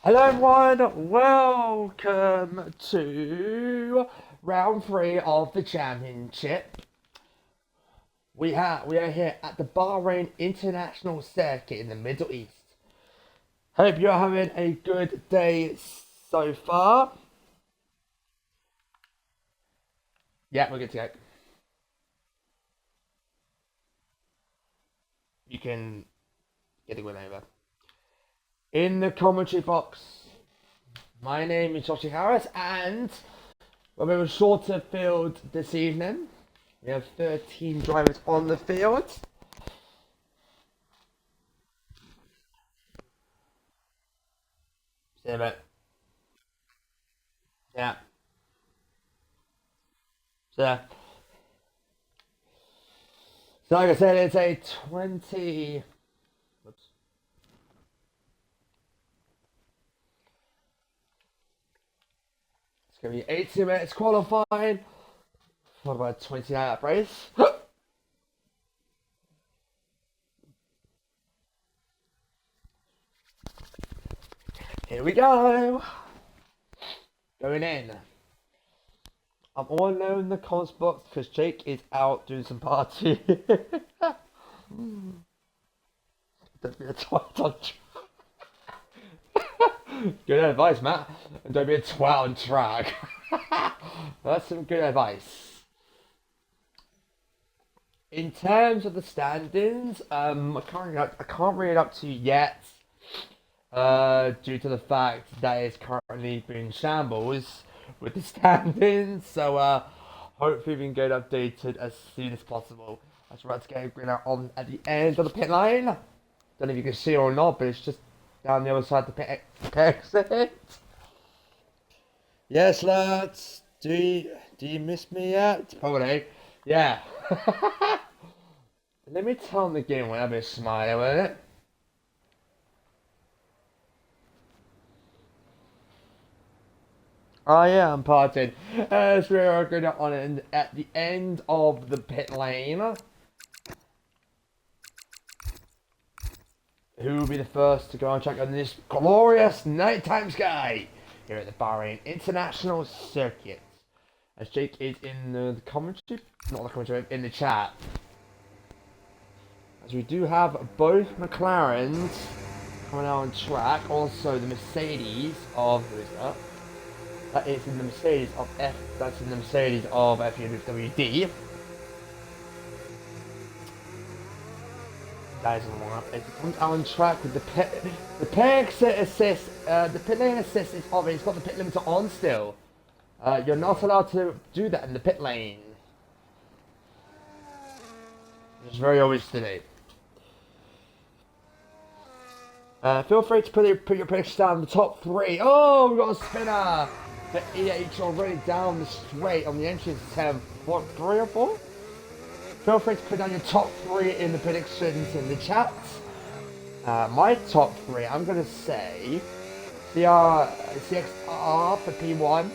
Hello everyone, welcome to round 3 of the championship. We are here at the Bahrain International Circuit in the Middle East. Hope you're having a good day so far. Yeah, we're good to go. You can get it whenever. In the commentary box, my name is Joshie Harris, and we're a shorter field this evening. We have 13 drivers on the field. See you in a bit. Yeah. So, like I said, it's a 20. Oops. It's going to be 80 minutes qualifying. What about 20 lap race? Here we go. Going in. I'm all alone in the comms box because Jake is out doing some party. Don't be a twat on track. Good advice, Matt. And don't be a twat on track. That's some good advice. In terms of the standings, I can't read it up to you yet. Due to the fact that it's currently been shambles with the standings, so hopefully we can get updated as soon as possible. That's right, to get green out on at the end of the pit line. Don't know if you can see it or not, but it's just down the other side of the pit exit. Yes, lads. Do you miss me yet? Probably. Yeah. Let me tell the game when I've been smiling, won't it? Oh yeah, I'm partying. As we are going on at the end of the pit lane. Who will be the first to go and check on this glorious nighttime sky here at the Bahrain International Circuit? As Jake is in the commentary, not the commentary, in the chat. As we do have both McLarens coming out on track, also the Mercedes of, who is that? That is in the Mercedes of that's in the Mercedes of FUWD. That is in the one up. As it comes out on track with the pit exit assist, the pit lane assist is on. It's got the pit limiter on still. You're not allowed to do that in the pit lane. It's very obvious today. Feel free to put your picks down the top 3. Oh, we got a spinner! The EH already down the straight on the entrance attempt. What, 3 or 4? Feel free to put down your top 3 in the predictions in the chat. My top 3, I'm going to say CXR for P1,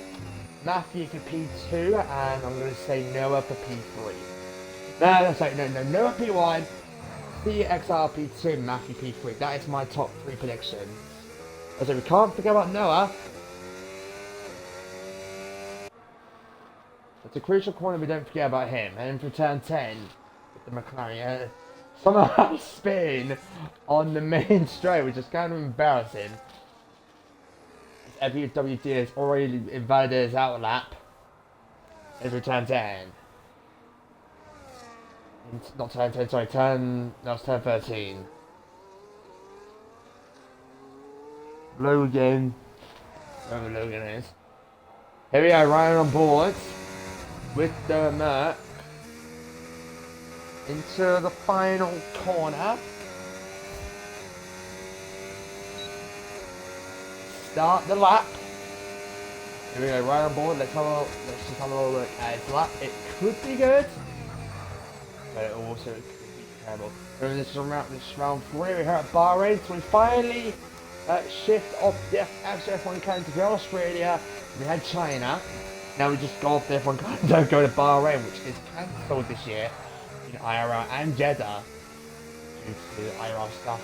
Matthew for P2, and I'm going to say Noah for P3. No, Noah P1, CXR P2, Matthew P3. That is my top 3 predictions. So we can't forget about Noah. It's a crucial corner, we don't forget about him. And for turn 10, with the McLaren, somehow spin on the main straight, which is kind of embarrassing. FUWD has already invalidated his out lap. It's for turn 10. Not turn 10, sorry, that was turn 13. Logan. Whoever Logan is. Here we are, Ryan on board with the Merc into the final corner. Start the lap. Here we go, right on board. Let's just have a little look at his lap. It could be good, but it also could be terrible. So this is round 3 here at Bahrain. So we finally shift off the F1 calendar to Australia. We had China. Now we just go off the F1 calendar, go to Bahrain, which is cancelled this year in IRL and Jeddah due to IRL stuff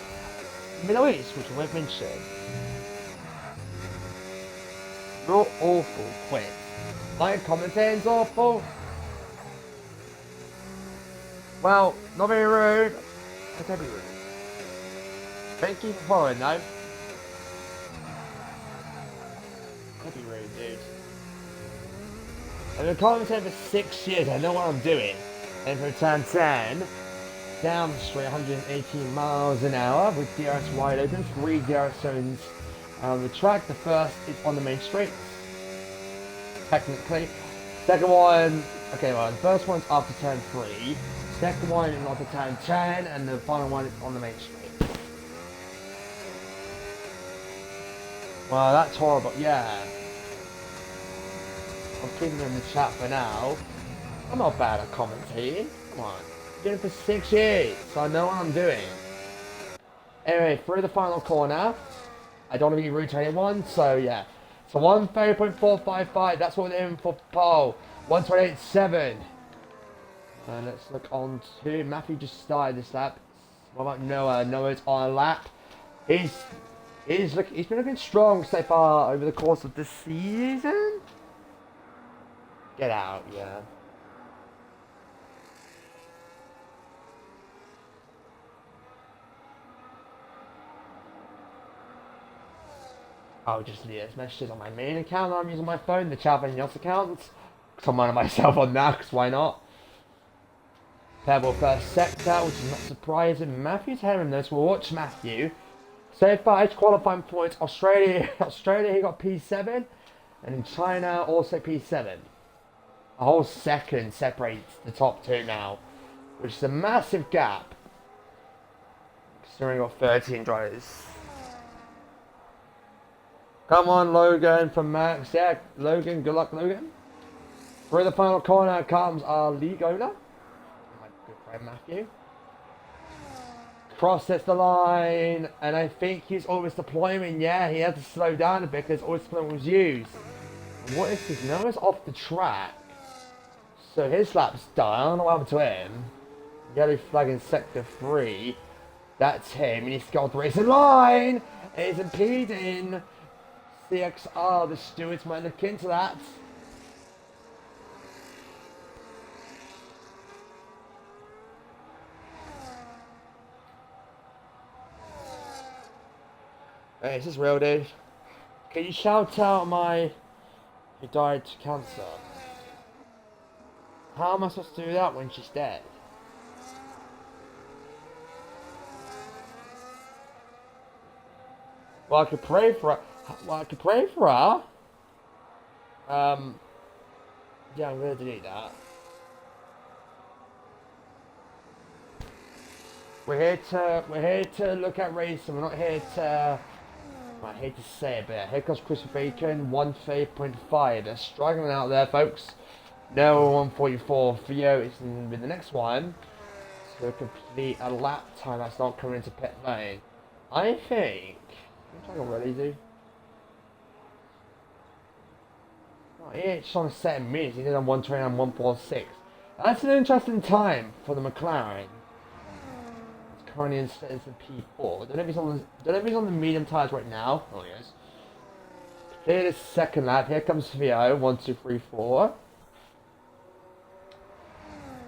in the Middle East, which we've mentioned. You're awful, quit. My commentating's awful. Well, not very rude. I can't be rude. Thank you for following though. Can't be rude, dude. I've been commentating for 6 years, I know what I'm doing. And for turn 10, down the straight 118 miles an hour with DRS wide open, 3 DRS zones on the track. The first is on the main straight, technically. Second one, okay, well, the first one's after turn 3. Second one is after turn 10, and the final one is on the main straight. Well, that's horrible, yeah. I'm keeping them in the chat for now. I'm not bad at commentating. Come on. I've been doing it for 6 years, so I know what I'm doing. Anyway, through the final corner. I don't want to be rude to anyone, so yeah. So 130.455, that's what we're in for pole. 128.7. And let's look on to Matthew just started this lap. What about Noah? Noah's on a lap. He's been looking strong so far over the course of this season. Get out, yeah. I'll just leave those messages on my main account. I'm using my phone, the chat on else accounts. So I'm minding myself on that, because why not? Pebble first sector, which is not surprising. Matthew's ahead of this. We'll watch Matthew. So far, each qualifying points. Australia he got P7. And in China, also P7. A whole second separates the top two now. Which is a massive gap. Considering we've got 13 drivers. Come on, Logan from Max. Yeah, Logan, good luck, Logan. Through the final corner comes our league owner. My good friend Matthew. Crosses the line, and I think he's always deployment. Yeah, he had to slow down a bit because always deployment was used. And what is this? Noah's off the track. So his lap's done. I don't know what happened to him. Yellow flag in sector 3. That's him. He needs to go off the racing line. He's impeding. CXR, the stewards might look into that. Hey, is this real, dude? Can you shout out my who died to cancer? How am I supposed to do that when she's dead? Well, I could pray for her. Well, I could pray for her. Yeah, I'm gonna delete that. We're here to look at racing. We're not here to. I hate to say it, but yeah, here comes Chris Bacon, 130.5. They're struggling out there, folks. No 144. Theo is in with the next one to complete a lap time. That's not coming into pit lane. I think. I'm trying to really do. Oh, it's on a set of minutes. He did on 129 and 146. That's an interesting time for the McLaren. It's currently in P4. Don't know if he's on the medium tires right now. Oh yes. Clear the second lap. Here comes Theo. 1, 2, 3, 4.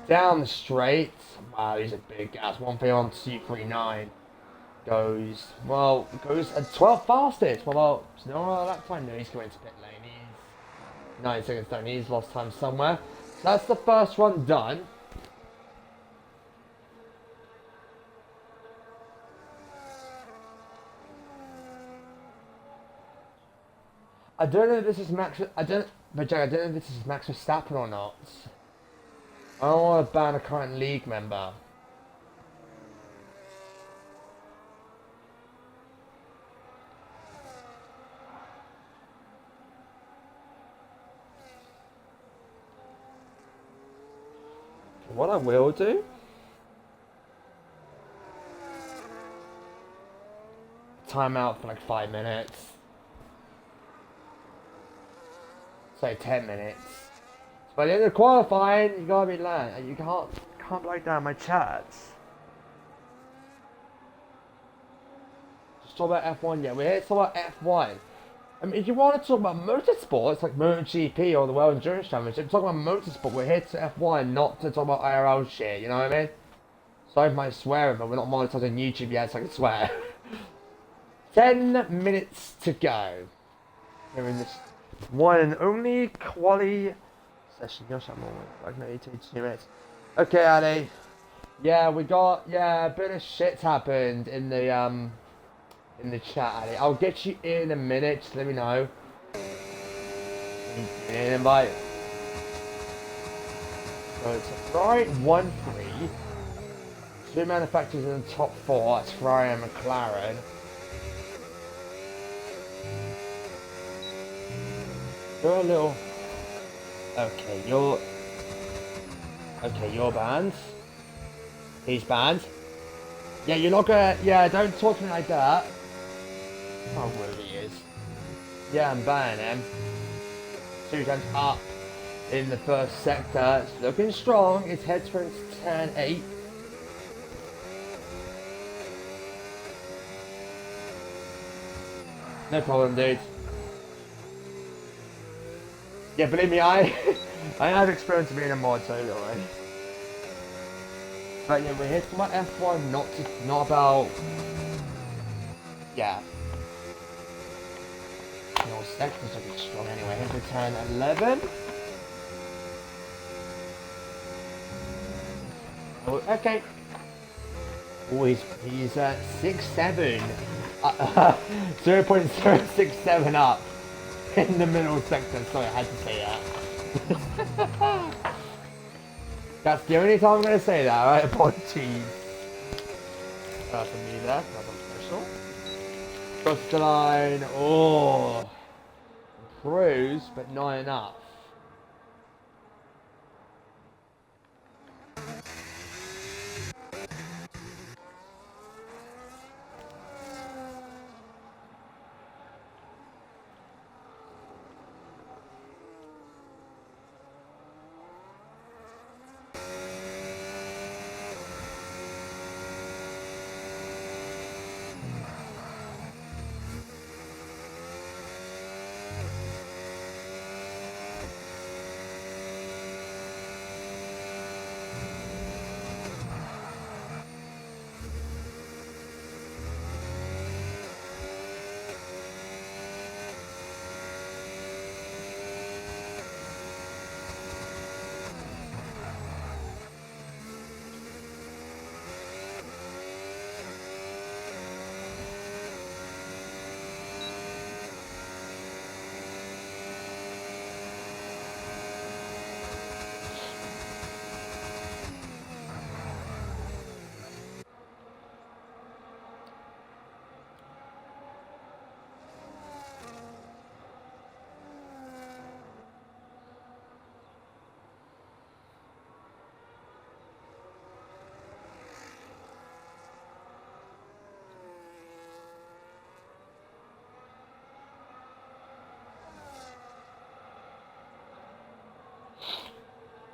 Down the straight. Wow, he's a big gas. 131.239. Goes at 12th fastest. Well, no, that time no, he's going to pit lane. He's 9 seconds down. He's lost time somewhere. So that's the first one done. I don't know if this is Max. I don't know if this is Max Verstappen or not. I don't want to ban a current league member. What I will do, time out for like 5 minutes, say 10 minutes. So by the end of qualifying, you gotta be learned, and you can't break down my chats. Just talk about F1, yeah. We're here to talk about F1. I mean, if you want to talk about motorsports, like MotoGP or the World Endurance Championship, talk about motorsport, we're here to F1, not to talk about ARL shit, you know what I mean? Sorry for my swearing, but we're not monetizing YouTube yet, so I can swear. 10 minutes to go. We're in this one and only quali session. Gosh, I'm all like 2 minutes. Okay, Ali. Yeah, we got, a bit of shit happened in the chat, Ali. I'll get you in a minute, just let me know. An invite. So it's Ferrari 1-3. 2 manufacturers in the top 4, that's Ferrari and McLaren. You're a little... Okay, you're banned. He's banned. Yeah, you're not gonna... Yeah, don't talk to me like that. Oh, really he is. Yeah, I'm banning him. 2 times up in the first sector. It's looking strong. It's heads for turn 8. No problem, dude. Yeah, believe me, I have experience of being a mod, so don't worry. But yeah, we're here for my F1, not about... Yeah. Your sector's looking strong anyway. Here's the turn 11. Oh, okay. Oh, he's 6-7. 0.067 up in the middle sector. Sorry, I had to say that. That's the only time I'm going to say that, right? Apologies. For me there, nothing special. Cross the line. Oh. Cruise, but not enough.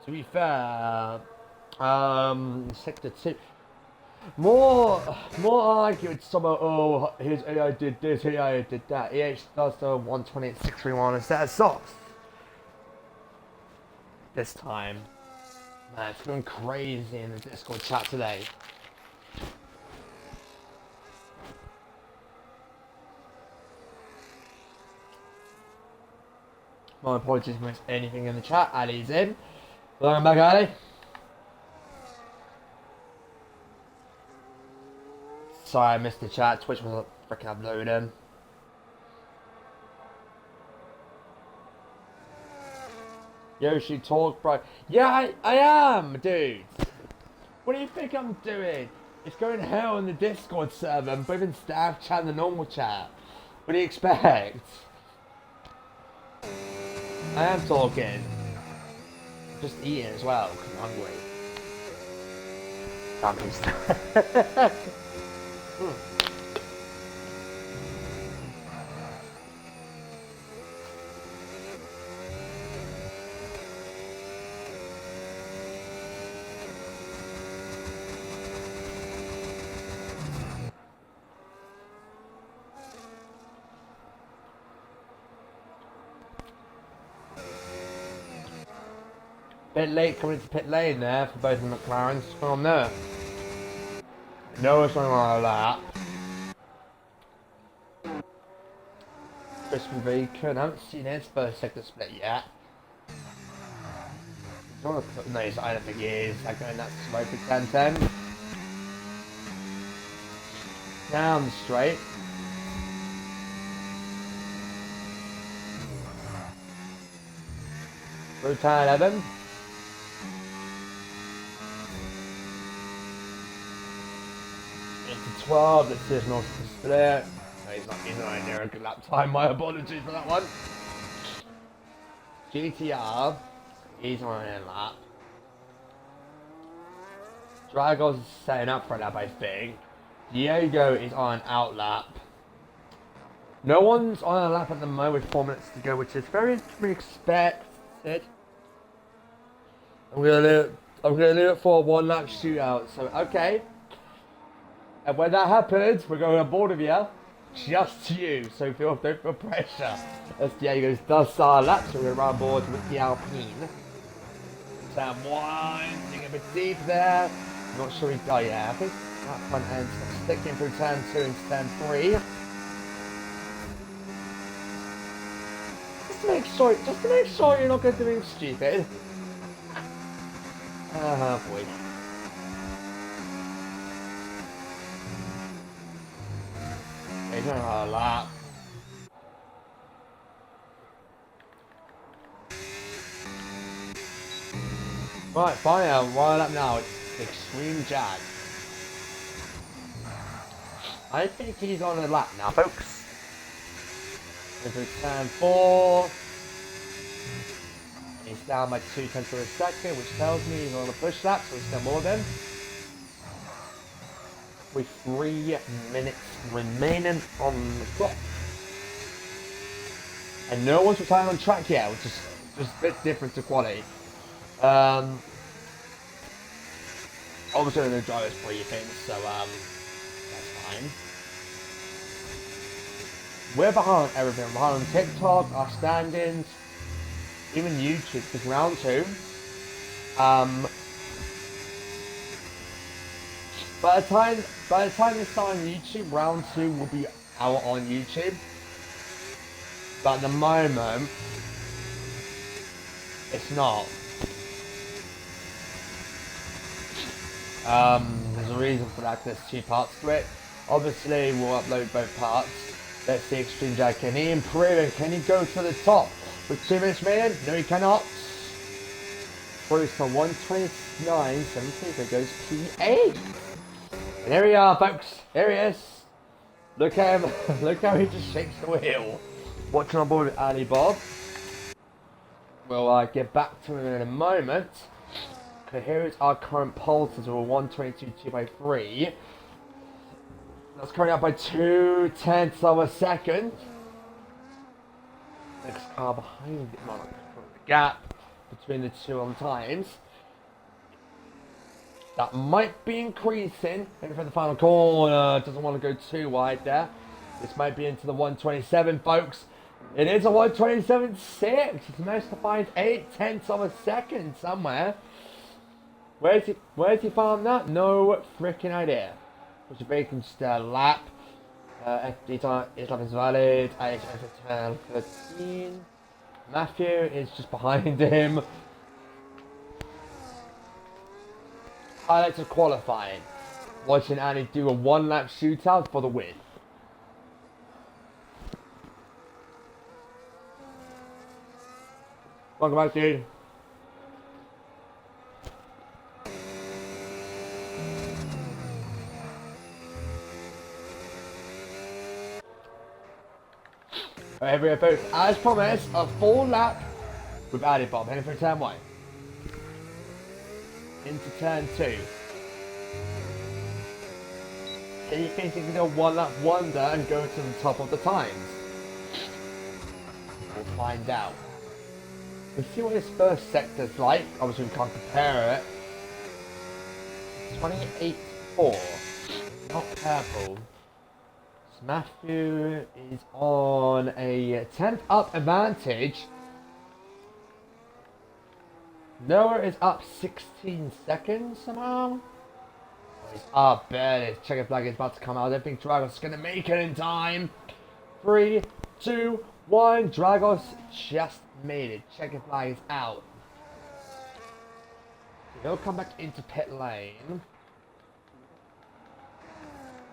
To be fair, sector 2, more arguments about, oh, his AI did this, his AI did that. EH does the 128.631 instead of socks. This time. Man, it's going crazy in the Discord chat today. My apologies if I missed anything in the chat. Ali's in. Welcome back, Ali. Sorry, I missed the chat. Twitch was freaking uploading. Yoshi, talk, bro. Yeah, I am, dude. What do you think I'm doing? It's going to hell in the Discord server. I'm both in staff chat and the normal chat. What do you expect? I am talking. Just eating as well, because I'm hungry. Bit late coming into pit lane there for both of the McLarens. What's going on there? No one's running on a lap. Crispin Bacon, I haven't seen his first sector split yet. No, I don't think he is. Like going that slow for 10-10. Down the straight. Through turn 11. Into 12. Let's see if North can split. No, he's not near a good lap time. My apologies for that one. GTR. He's on a lap. Drago's setting up for a lap, I think. Diego is on an out lap. No one's on a lap at the moment with 4 minutes to go, which is very to be expected. I'm gonna leave it for a 1 lap shootout. So okay. And when that happens, we're going on board with you. Just you. So don't feel pressure. As Diego does start a lap, so we're around board with the Alpine. Turn 1, digging a bit deep there. I'm not sure oh yeah, I think that front end's sticking through turn 2 into turn 3. Just to make sure you're not going to do anything stupid. Boy. He's going on a lap. Right, fine out. Right up now. It's Extreme Jag. I think he's on a lap now, folks. Into turn 4. He's down by 2/10 of a second, which tells me he's on a push lap, so he's still more than. With 3 minutes remaining on the clock. And no one's retiring on track yet, which is just a bit different to quality. Obviously the driver's briefing, so that's fine. We're behind everything. We're behind on TikTok, our standings, even YouTube, because round 2. By the time this start on YouTube, round 2 will be out on YouTube. But at the moment, it's not. There's a reason for that. There's 2 parts to it. Obviously, we'll upload both parts. Let's see Extreme Jag. Can he improve it? Can he go to the top with 2 minutes remaining? No, he cannot. Bruce on 129.70. There goes P8. And here we are, folks. Here he is. Look at him. Look how he just shakes the wheel. Watching on board with Ali Bob. We'll get back to him in a moment. Okay, here is our current pulses. We're 122.2/3. That's currently up by 2/10 of a second. Next car behind it. Well, the gap between the two on times. That might be increasing. Maybe for the final corner. Doesn't want to go too wide there. This might be into the 127, folks. It is a 127.6. It's managed to find 0.8 of a second somewhere. Where's he found that? No freaking idea. Which is Bacon still lap. FD time is lap is valid. I turn 13. Matthew is just behind him. Highlights of qualifying. Watching Annie do a 1 lap shootout for the win. Welcome back, dude. Alright, here we go, folks. As promised, a full lap with Addy Bob heading for turn 1. Into turn 2. Can you think he can do a 1 lap wonder and go to the top of the times? We'll find out. We'll see what his first sector's like. Obviously we can't compare it. 28.4. Not purple. So Matthew is on a 10th up advantage. Noah is up 16 seconds somehow. Oh, he's up, barely. Checkered flag is about to come out. I don't think Dragos going to make it in time. 3, 2, 1. Dragos just made it. Checkered flag is out. He'll come back into pit lane.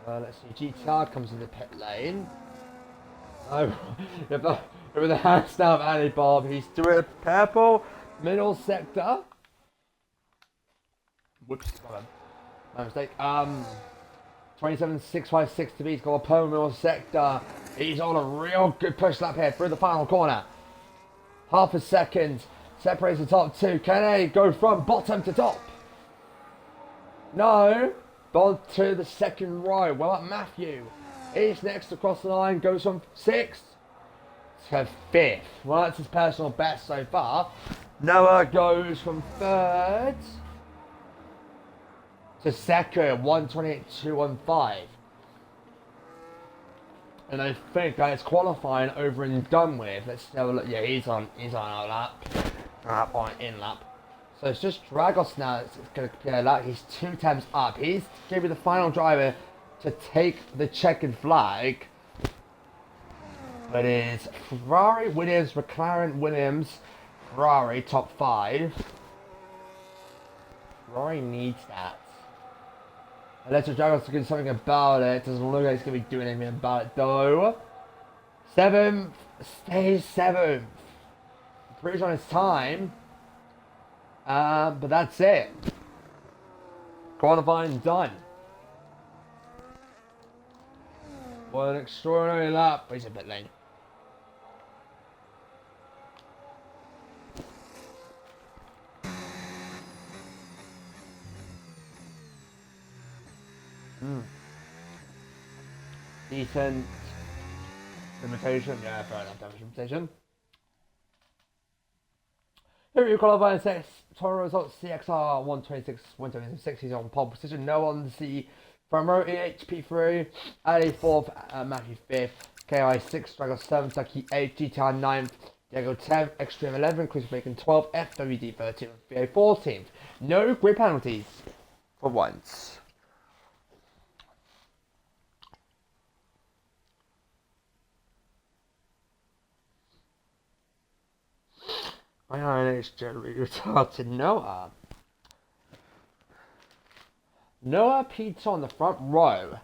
Let's see. GTR comes into pit lane. Oh, with the hand stamp Annie Bob, he's doing a purple middle sector. Whoops, my mistake. 27.656 to beat. He's got a purple middle sector. He's on a real good push lap here through the final corner. Half a second separates the top two. Can they go from bottom to top? No. On to the second row. Well, up Matthew. He's next across the line. Goes from 6th to 5th. Well, that's his personal best so far. Noah goes from 3rd to 2nd. 128.215. And I think that is qualifying over and done with. Let's have a look. Yeah, he's on our lap. On in lap. So it's just Dragos now that's going to clear that. He's 2 times up. He's going to be the final driver to take the checkered flag. But it's Ferrari, Williams, McLaren, Williams, Ferrari, top 5. Ferrari needs that. Unless Dragos can do something about it. Doesn't look like he's going to be doing anything about it though. 7th, stays 7th. Pretty sure on his time. But that's it. Qualifying done. What an extraordinary lap. He's a bit late. Decent limitation. Yeah, fair enough. Damage limitation. Here you qualifying six. Total results: CXR 126, he's on pole position. No on the front row. EHP3, Ali 4th, Matthew 5th, KI 6, Dragos 7, Ducky 8, GTR 9th, Diego 10th, Extreme 11, Chris Bacon 12th, FWD 13th, VA 14th. No grid penalties for once. My INH generally retired to Noah. Noah Pete's on the front row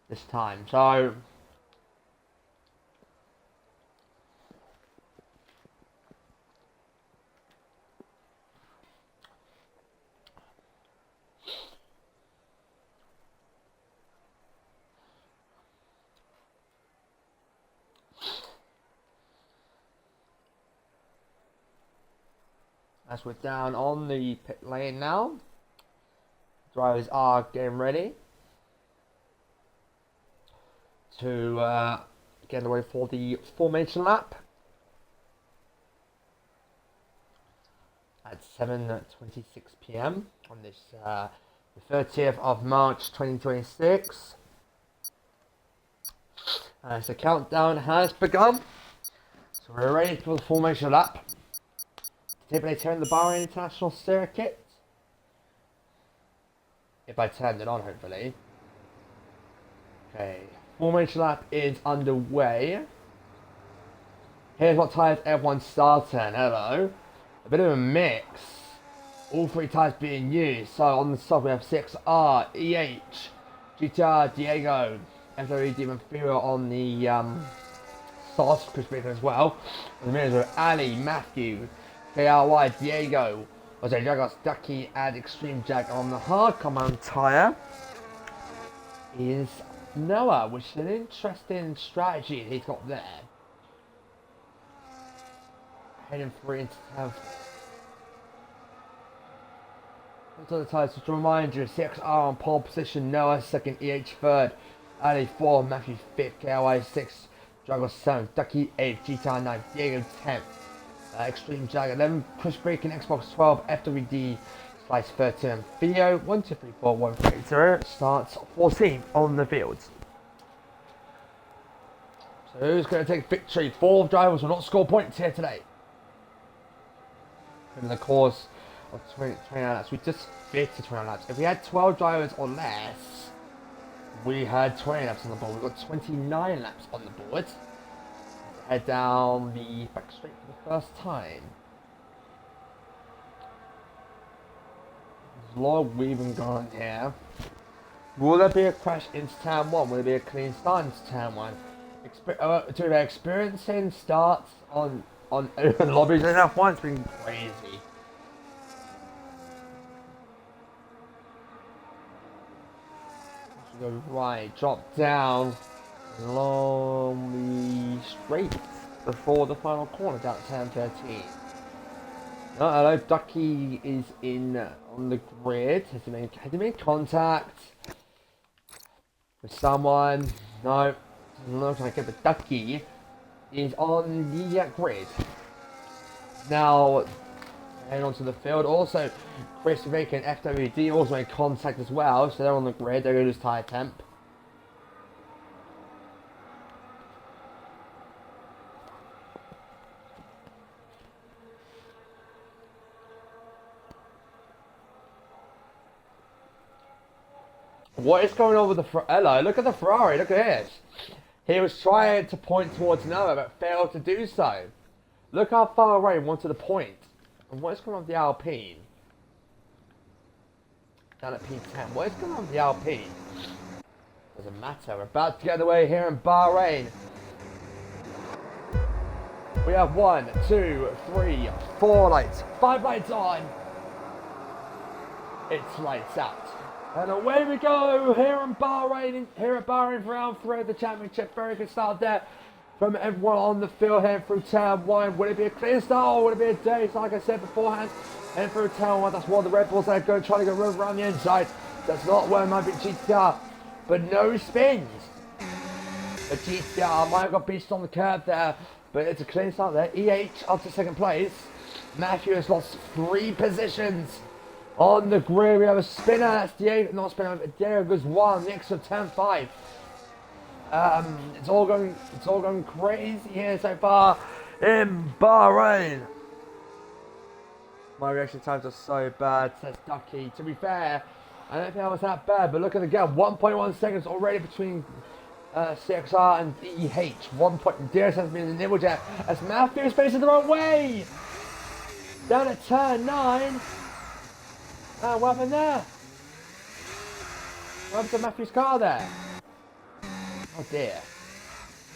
this time, so as we're down on the pit lane now. Drivers are getting ready to get ready for the formation lap at 7:26 p.m. on this the 30th of March 2026. As the countdown has begun, so we're ready for the formation lap to take place here in the Bahrain International Circuit. If I turned it on, hopefully. Okay, formation lap is underway. Here's what tyres everyone's starting. Hello. A bit of a mix. All 3 tyres being used. So on the top we have 6R, EH, GTR, Diego, FWD Demon Fury on the soft, Chris Baker as well. On the mirrors are Ali, Matthew, KRY, Diego, Dragos, Ducky, and Extreme Jag. On the hard command tyre is Noah, which is an interesting strategy he's got there. Heading for it to have the tyres to remind you: 6R on pole position, Noah 2nd, EH 3rd, Ali 4, Matthew 5th, KRY 6, Dragos 7, Ducky 8, GTR 9, Diego 10th. Extreme Jag 11, Chris Breaking, Xbox 12, FWD, Slice 13, Video 1, 2, 3, 4, 1, 3, 0, starts 14th on the field. So who's going to take victory? 4 drivers will not score points here today. And of course, or 29 laps. We just fit to 29 laps. If we had 12 drivers or less, we had 20 laps on the board. We got 29 laps on the board. Head down the back straight for the first time. There's a lot of weaving going on here. Will there be a crash into turn 1? Will there be a clean start into turn 1? Experiencing starts on lobbies in F1 has been crazy. Go right, drop down along the straight before the final corner down to turn 13. Hello, Ducky is in on the grid. Has he made contact with someone? No, doesn't look like it, but Ducky is on the grid. Now, heading onto the field. Also, Chris Vick and FWD also made contact as well, so they're on the grid. They're going to lose tyre temp. What is going on with the Hello, look at the Ferrari, look at this. He was trying to point towards Noah, but failed to do so. Look how far away he wanted to point. And what is going on with the Alpine? Down at P10. What is going on with the Alpine? Doesn't matter. We're about to get away here in Bahrain. We have 1, 2, 3, 4 lights. 5 lights on. It's lights out. And away we go here in Bahrain. Here at Bahrain for round 3 of the championship. Very good start there from everyone on the field here through turn 1. Will it be a clear start or will it be a day? So like I said beforehand, and through turn 1, that's one of the Red Bulls that are going to try to go around the inside. That's not where might be GTR, but no spins. The GTR might have got beached on the curb there, but it's a clear start there. EH up to second place. Matthew has lost 3 positions. On the grid, we have a spinner. That's Diego, not spinner. Diego goes 1. Next of turn 5. It's all going crazy here so far in Bahrain. My reaction times are so bad, says Ducky. To be fair, I don't think that was that bad, but look at the gap. 1.1 seconds already between CXR and EH. 1 point. Diaz has been in the nibble jet as Matthew is facing the wrong way. Down at turn 9. What happened there? What happened to Matthew's car there? Oh dear.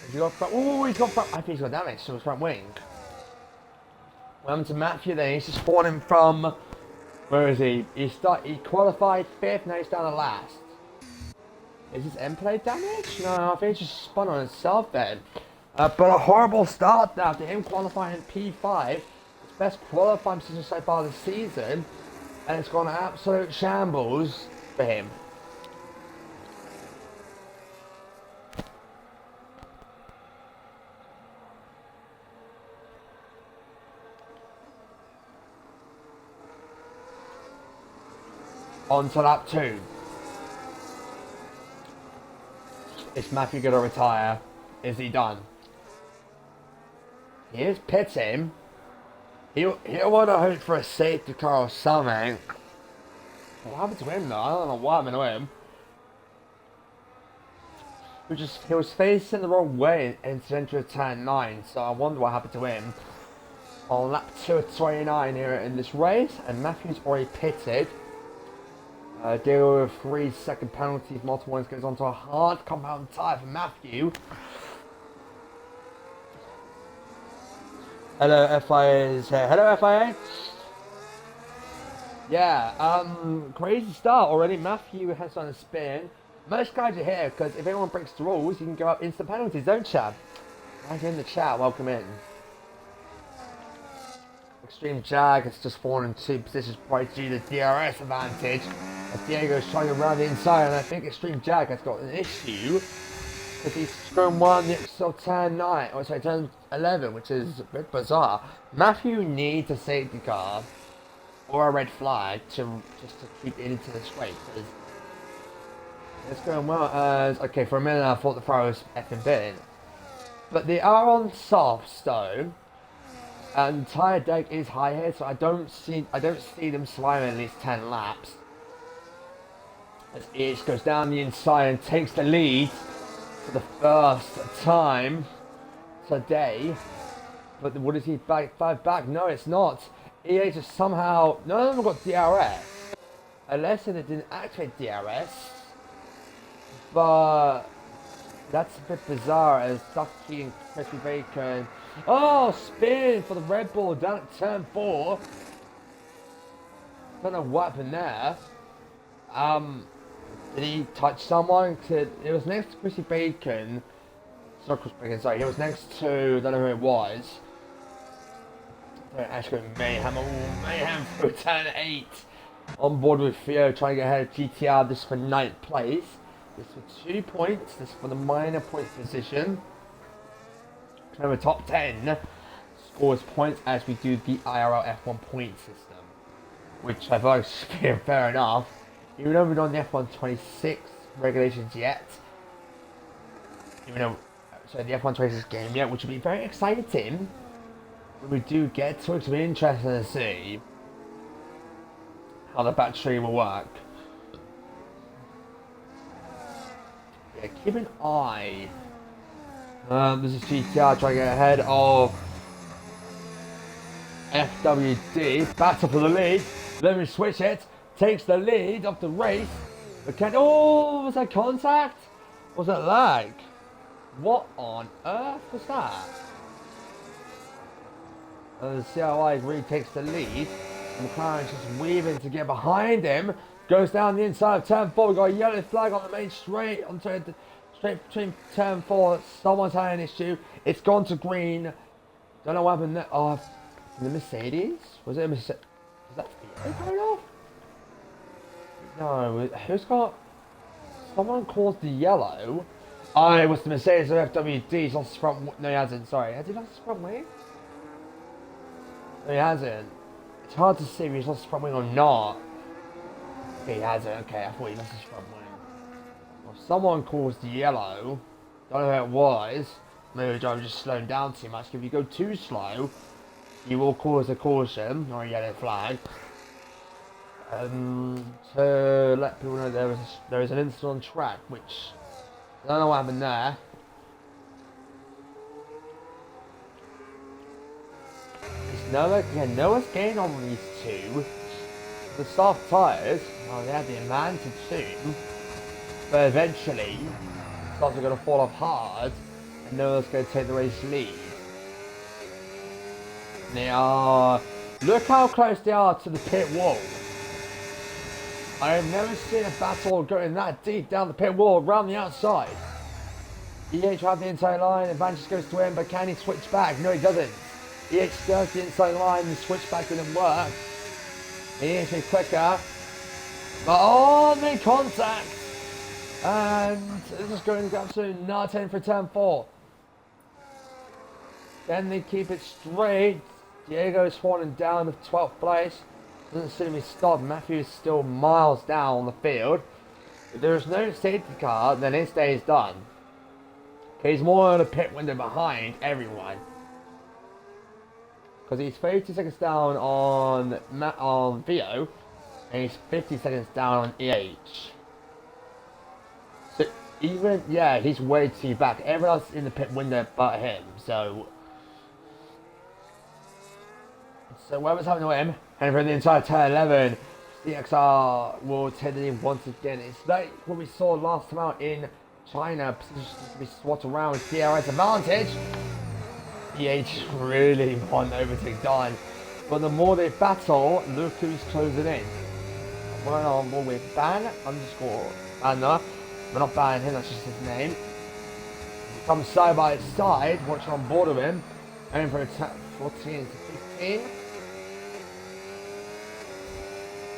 Has he got front? Oh, he's got front. I think he's got damage to his front wing. What happened to Matthew then? He's just falling from. Where is he? He qualified 5th, now he's down to last. Is this end plate damage? No, I think he just spun on himself then. But a horrible start now to him qualifying in P5. His best qualifying position so far this season. And it's gone absolute shambles for him. On to lap 2. Is Matthew going to retire? Is he done? He is pitting. He'll want to hope for a safety car or something. What happened to him though? I don't know what happened to him. He was facing the wrong way into entry of turn 9, so I wonder what happened to him. On lap 2 of 29 here in this race, and Matthew's already pitted. Deal with 3-second penalties, multiple ones, goes onto a hard compound tyre for Matthew. Hello, FIA is here. Hello, FIA. Yeah, crazy start already. Matthew has done a spin. Most guys are here because if anyone breaks the rules, you can go up instant penalties, don't you? Right in the chat, welcome in. Extreme Jag has just fallen in 2 positions right due to DRS advantage. As Diego's trying to run the inside, and I think Extreme Jag has got an issue. Because he's scrum 1 next to turn 9, or sorry, turn 11, which is a bit bizarre. Matthew needs a safety car or a red flag just to keep it into this race. It's going well. Okay, for a minute I thought the throw was effing bit, but they are on softs though, And tire deck is high here, so I don't see them sliding at least 10 laps. As Edge goes down the inside and takes the lead for the first time today. But what is he back? No, it's not. EA just somehow none of them got DRS. Unless they didn't activate DRS. But that's a bit bizarre as Ducky and Crispy Bacon. Oh, spin for the Red Bull down at turn 4. Don't know what happened there. Did he touch someone? It was next to Crispy Bacon. Not Crispy Bacon, sorry. He was next to, I don't know who it was. Actually, Mayhem. Oh, Mayhem through turn 8. On board with Theo trying to get ahead of GTR. This for 9th place. This for 2 points. This for the minor point position. Kind of a top 10 scores points as we do the IRL F1 point system. Which I thought was fair enough. Even though we're not on the F1 26 regulations yet. Even though, so the F1 26 game yet, which will be very exciting. When we do get to it, it'll be interesting to see how the battery will work. Yeah, keep an eye. This is GTR trying to get ahead of FWD. Battle for the lead. Let me switch it. Takes the lead of the race. Oh, was that contact? Was that lag? What on earth was that? The CRI really takes the lead. McLaren's just weaving to get behind him. Goes down the inside of turn 4. We've got a yellow flag on the main straight. Straight between turn 4. Someone's had an issue. It's gone to green. Don't know what happened there. Oh, the Mercedes? Was it a Mercedes? Is that going off? No, who's got... Someone caused the yellow. Oh, it was the Mercedes of FWD. He's lost his front... No, he hasn't. Sorry. Has he lost his front wing? No, he hasn't. It's hard to see if he's lost his front wing or not. Okay, he hasn't. Okay, I thought he lost his front wing. Well, someone caused the yellow. Don't know who it was. Maybe the driver just slowing down too much. If you go too slow, you will cause a caution or a yellow flag. To let people know there is an incident on track, which I don't know what happened there. Noah's gained on these two. The soft tyres, well, they had the advantage soon, but eventually starts are going to fall off hard, and Noah's going to take the race lead. They are. Look how close they are to the pit wall. I have never seen a battle going that deep down the pit wall around the outside. EH had the inside line, advantage goes to him, but can he switch back? No, he doesn't. EH goes to the inside line, the switch back didn't work. EH is quicker. But oh, they contact! And this is going to go absolutely nuts in for turn 4. Then they keep it straight. Diego's falling down to 12th place. Doesn't seem to be stopped. Matthew's still miles down the field. If there is no safety car, then his day is done. Okay, he's more on the pit window behind everyone. Because he's 32 seconds down on Theo, and he's 50 seconds down on EH. So even, yeah, he's way too back. Everyone else in the pit window but him, so whatever's happening to him, and for the entire turn 11, CXR will take the lead once again. It's like what we saw last time out in China, positions to be swapped around with DRS advantage. EH really want overtake done, but the more they battle, look who's closing in. We're on board with Ban underscore Anna. We're not banning him, that's just his name. He comes side by side, watching on board of him, aiming for attack 14 to 15.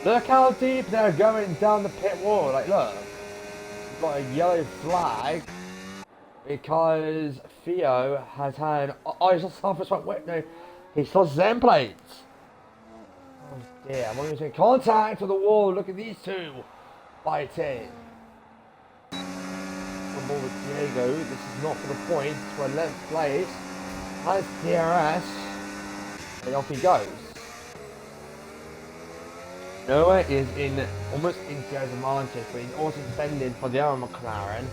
Look how deep they're going down the pit wall. Like, look, we've got a yellow flag because Theo has had. Oh, he's lost half his front. Wait, no, he's lost his end plates. Oh dear, I'm going contact with the wall. Look at these two fighting. One more with Diego. This is not for the points. For 11th place. Has DRS. And off he goes. Noah is in almost in Joe's advantage, but he's also defending for the other McLaren.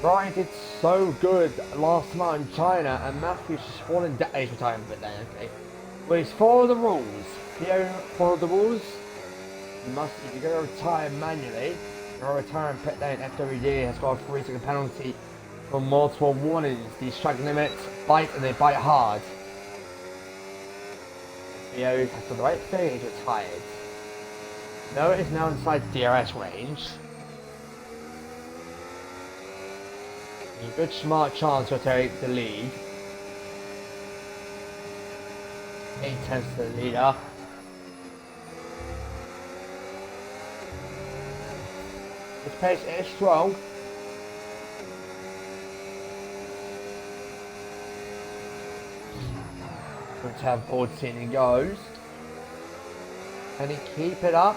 Brian did so good last night in China, and Matthew's just fallen down. He's retiring, but then okay. Well, he's follow the rules. If you don't follow the rules, you must. If you're going to retire manually, you're retiring pit lane. FWD has got a 3-second penalty for multiple warnings. These track limits bite, and they bite hard. Theo has done the right thing. He's retired. Noah is now inside DRS range. A good smart chance to take the lead. 8/10 to the leader. This pace is strong. Let's have board seat he goes. Can he keep it up?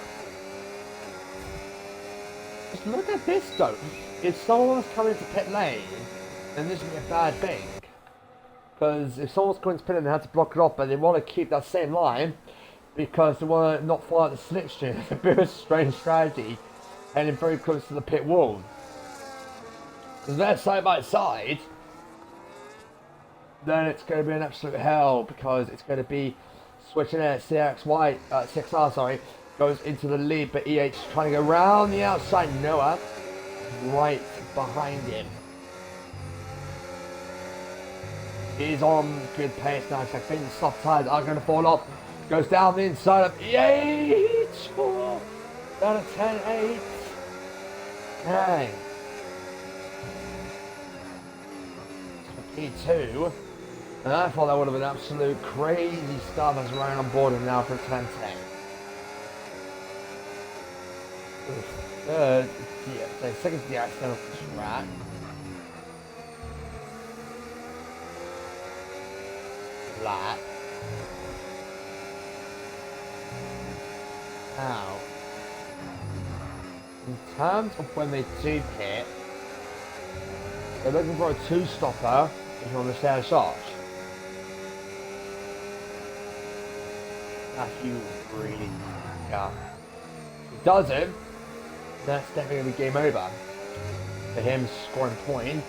Just look at this though. If someone's coming to pit lane, then this would be a bad thing. Because if someone's coming to pit lane, they have to block it off, but they want to keep that same line because they want to not fall out the slipstream. It's a bit of a strange strategy, heading very close to the pit wall. Because they're side by side, then it's going to be an absolute hell because it's going to be switching there. CXR, sorry, goes into the lead, but EH is trying to go round the outside. Noah right behind him. He's on good pace now. I think the soft tires are going to fall off. Goes down the inside of EH. Down to 10-8. Dang. P2. And I thought that would have been absolute crazy stuff as running on board him now for 10-10. Third, so second DX down off the track. Flat. Now, in terms of when they do pit, they're looking for a two-stopper if you want to stay out of shot. Matthew really, yeah. If he doesn't, that's definitely going to be game over. For him scoring points.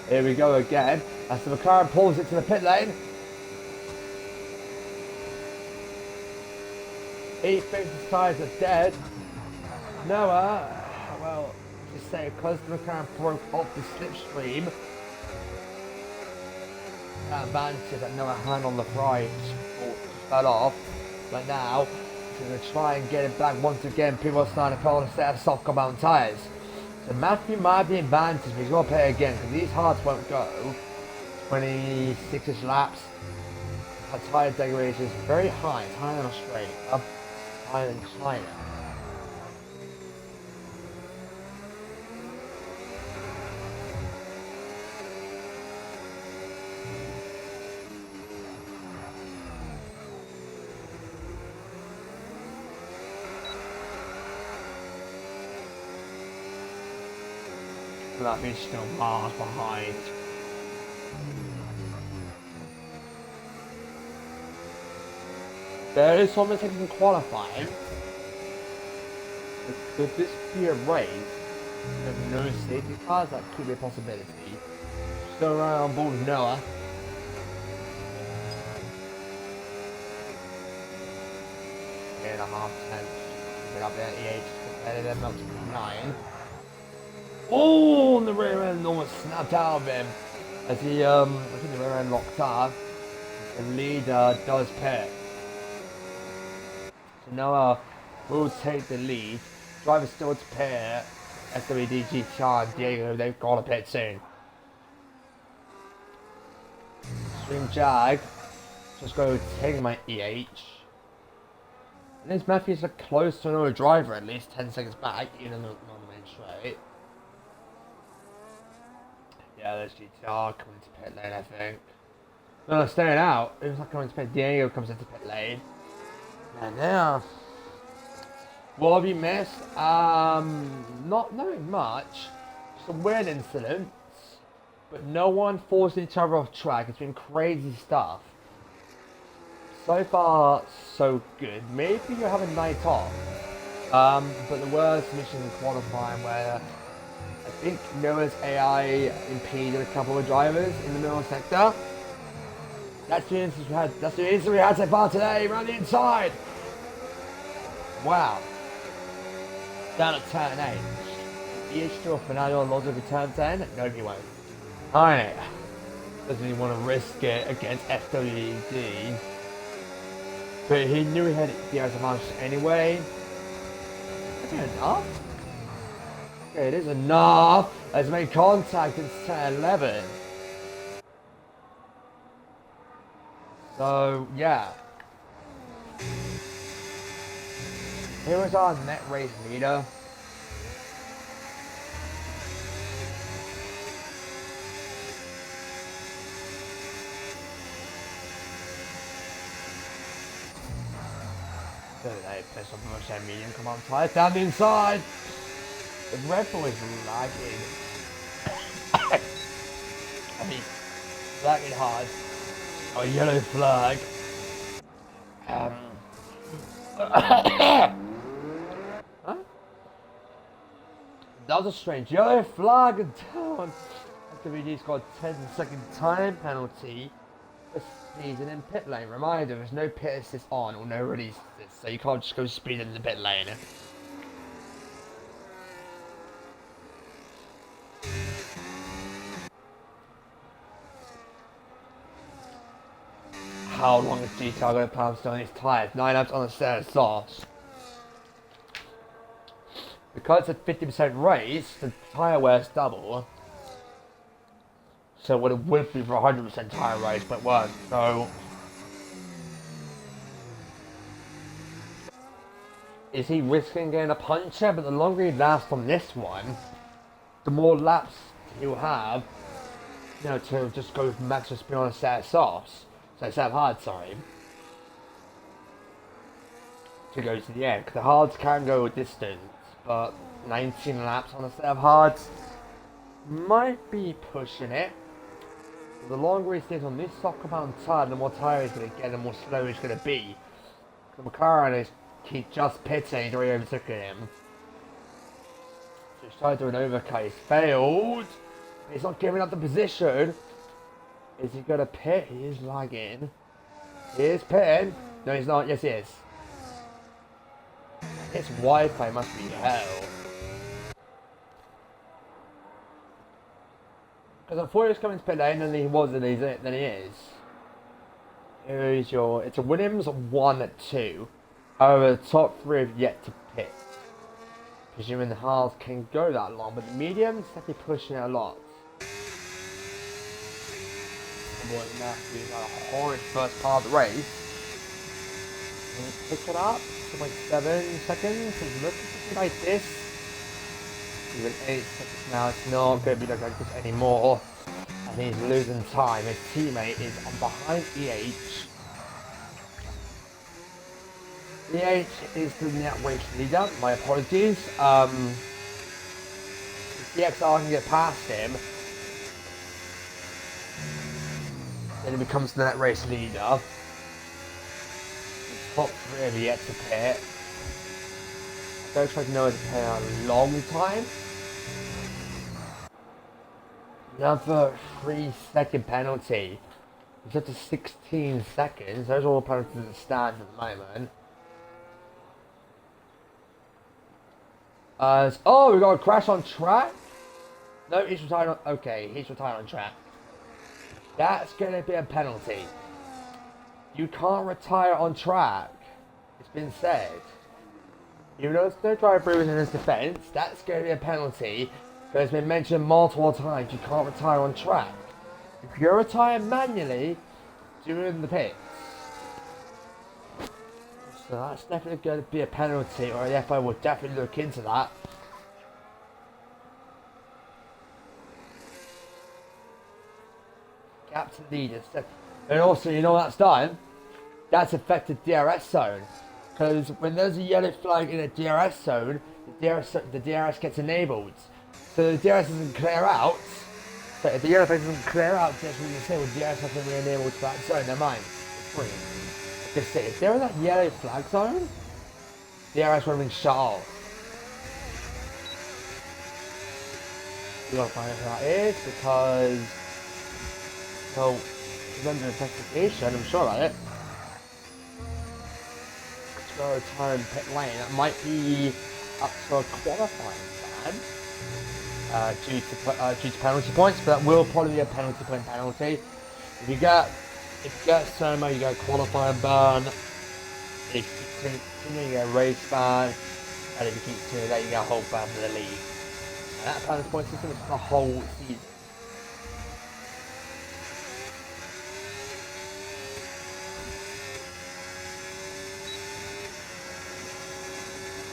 Here we go again. As the McLaren pulls it to the pit lane. He thinks his tyres are dead. Noah, well, just say because the McLaren broke off the slipstream. That advantage that Noah had on the right fell off. But now, he's going to try and get it back once again. People are starting to pull a set of soft compound tyres. So Matthew might be advantage, but he's going to pay again because these hards won't go. 26-ish laps. Our tyre degradation is very high. It's higher than Australia, higher than China. Matthew's still miles behind. There is someone taking qualifying. Could this be a race with no safety cars? That could be a possibility. Still around on board with Noah. And a half tenth. Get up there at EH, competitive them up to 9. Oh, and the rear end almost snapped out of him as he, I think the rear end locked up. The leader does pit. So Noah will take the lead. Driver's still to pit. SWD, GTR, and Diego, they've got to pit soon. Stream Jag, just go take my EH. And this Matthews are close to another driver, at least 10 seconds back, even on the main straight. Yeah, there's GTR coming to pit lane, I think. No, staying out. It was like coming to pit. Diego comes into pit lane. And now, what have you missed? Not much. Some weird incidents, but no one forced each other off track. It's been crazy stuff. So far, so good. Maybe you have a night off. But the worst mission in qualifying where I think Noah's AI impeded a couple of drivers in the middle sector. That's the instance we had so far today. Run the inside. Wow. Down at turn 8. He is still Fernando Alonso for turn 10? No, he won't. Alright. Doesn't even want to risk it against FWD. But he knew he had DRS advantage anyway. Is it enough? Okay, it is enough. Let's make contact. It's turn 11. So, yeah. Here is our net race leader. So they piss off the Russian medium. Come on, tires down the inside. The Red Bull is lagging. I mean, lagging hard. Oh, yellow flag. Huh? That was a strange yellow flag and down. FWD's got a 10-second time penalty for speeding in pit lane. Reminder, there's no pit assist on or no release assist, so you can't just go speed in the pit lane. How long is GTR going to plan still on his tyres? 9 laps on the set of sauce. Because it's a 50% race, the tyre wear is double. So what it would be for a 100% tyre race, but it won't. So is he risking getting a puncher? But the longer he lasts on this one, the more laps he'll have, you know, to just go max speed on a set of softs. So set of hard, sorry. To go to the end. Because the hards can go a distance, but 19 laps on a set of hards might be pushing it. The longer he stays on this soft compound tyre, the more tyre he's going to get, the more slow he's going to be. The McLaren is keep just pitting, he's already overtook him. So he's tried to do an overcut, he's failed. He's not giving up the position. Is he going to pit? He is lagging. He is pitting. No, he's not. Yes, he is. His Wi-Fi must be hell. Because I thought he was coming to pit lane, and he wasn't. Then he is. Here's your. It's a Williams 1-2. However, the top 3 have yet to pit. Presuming the halves can go that long, but the mediums definitely pushing it a lot. What Matthews had a horrid first part of the race. And he pick it up to like 7 seconds. He's looking like this. Even 8 seconds now. It's not going to be like this anymore. And he's losing time. His teammate is on behind EH. EH is the net race leader. My apologies. If the XR can get past him, then he becomes the net race leader. The top 3 have yet to pit. I don't expect Noah to pit a long time. Another 3-second penalty. It's up to 16 seconds. Those are all penalties that stand at the moment. Oh, we got a crash on track? No, he's retired on... Okay, he's retired on track. That's going to be a penalty. You can't retire on track. It's been said. Even though there's no drive-through in his defence, that's going to be a penalty. But it's been mentioned multiple times, you can't retire on track. If you're retired manually, do it in the pits. So that's definitely going to be a penalty, or the FI will definitely look into that. Captain leader. And also, you know what that's done? That's affected DRS zone. Because when there's a yellow flag in a DRS zone, the DRS gets enabled. So the DRS doesn't clear out. So if the yellow flag doesn't clear out, just when you say, well, DRS has to be enabled to that zone, never mind. It's free. to say, if there was that yellow flag zone, the ARS would have been shut off. We gotta find out who that is because, well, it's under investigation, I'm sure about it. Let's go time pit lane. That might be up to a qualifying ban due to penalty points, but that will probably be a penalty point penalty. If you get Soma, you get a qualifying ban. If you continue, you get a race ban, and if you keep doing that, you get a whole ban for the league. And that penalty point system is for the whole season.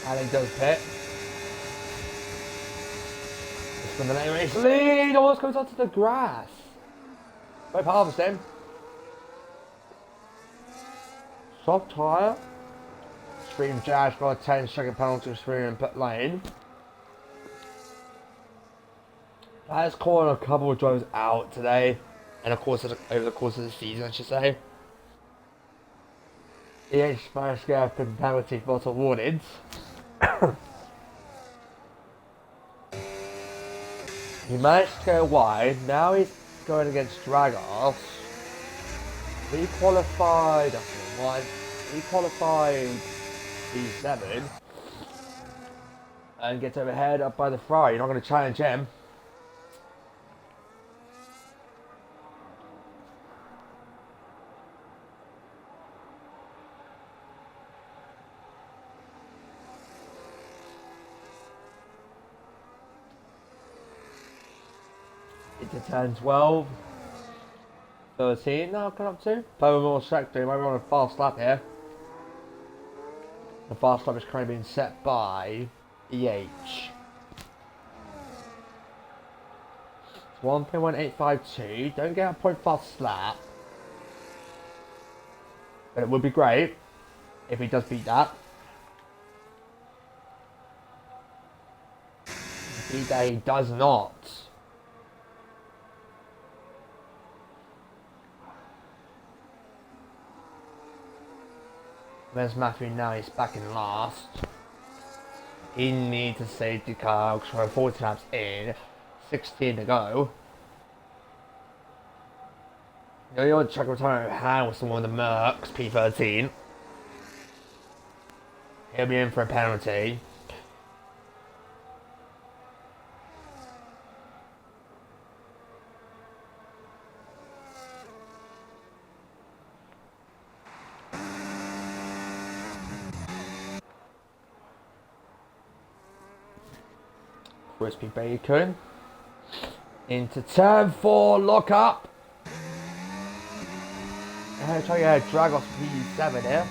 Allen does pit. Just when the lane race lead almost goes onto the grass. Both harvesting. Soft tyre. Stream Jazz got a 10-second penalty for Stream and pit lane. That has caught a couple of drivers out today, and of course over the course of the season, I should say. EH managed to get a penalty for bottle warnings. He managed to go wide. Now he's going against Dragos. He qualified He qualified P7 and gets overhead up by the fry. You're not going to challenge him. Into turn 12. 13 now coming up to. Play more sector, you might be on a fast lap here. The fast lap is currently being set by EH. It's 1.1852. Don't get a point fast lap. But it would be great if he does beat that. Beat that he does not. There's Matthew now, he's back in last. He needs a safety car because we're 40 laps in, 16 to go. You know, check return hand with someone with the Mercs, P13. He'll be in for a penalty. Crispy bacon into turn 4, lock up. I'm trying to get a Dragos P7 here.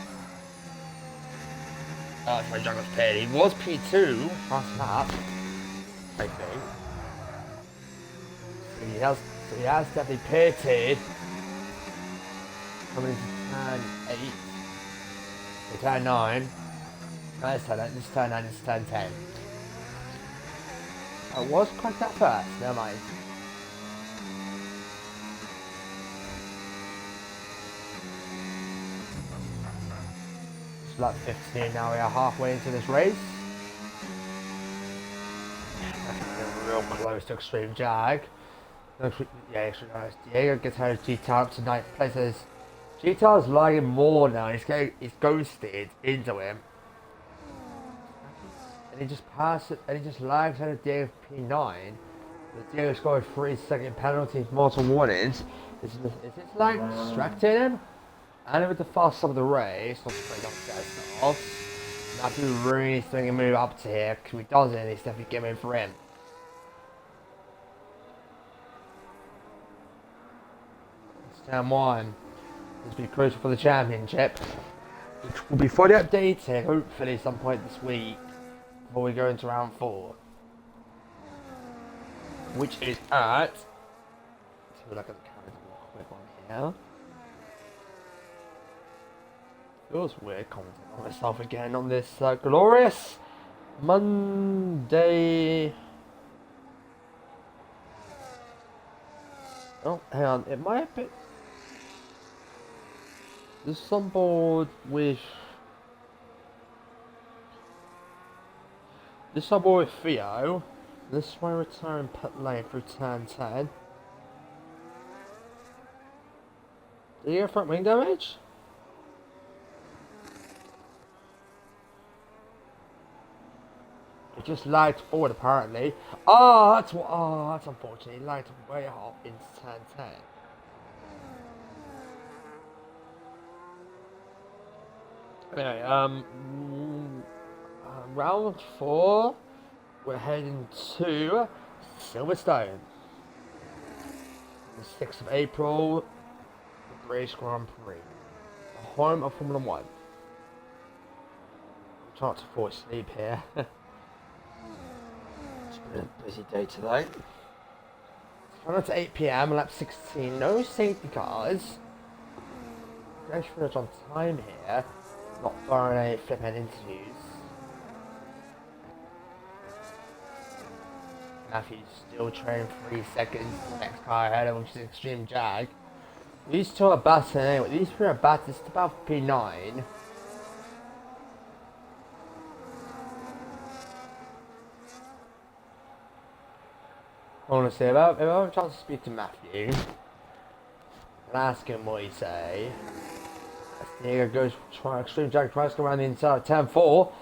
Oh, it's my Dragos P. He was P2 last lap, I think. So he has definitely pitted. Coming into turn 8. To turn 9. No, this is turn 9, this is turn 10. I was quite that first, never mind. It's lap 15 now, we are halfway into this race. That's real close to Extreme Jag. Yeah, Extreme Jag. Diego gets her G-Tar up to 9th place. G-Tar's lagging more now, he's ghosted into him. And he just passed it, and he just lags out of Diego P9. But Diego scored a 3-second penalty for multiple warnings. Is this like distracting him? And with the fast stop of the race, not straight up guys off. Matthew really needs to make a move up to here, because if he doesn't, he's definitely getting in for him. It's turn 1. This will be crucial for the championship, which will be fully updated, hopefully some point this week. Before we go into round 4, which is at. Let's have a look at the calendar real quick on here. Feels weird commenting on myself again on this glorious Monday. Oh, hang on, it might have been. This is on board with... This is on board with Theo. This way return pit lane through turn 10. Did you get front wing damage? It just lagged forward apparently. Oh, that's what. Oh, that's unfortunate. It lagged way up into turn 10. Anyway, round 4. We're heading to Silverstone. The 6th of April, the British Grand Prix, the home of Formula 1. I'm trying to fall asleep here. It's been a busy day today. Coming up to 8 PM, lap 16, no safety cars. Going pretty much on time here, not throwing any flipping interviews. Matthew's still trailing 3 seconds to the next car ahead of him, which is Extreme Jag. These two are battling anyway. These three are battling just about P9. Honestly, if I have a chance to speak to Matthew and ask him what he say, as Diego goes try Extreme Jag tries to go around the inside of turn 4,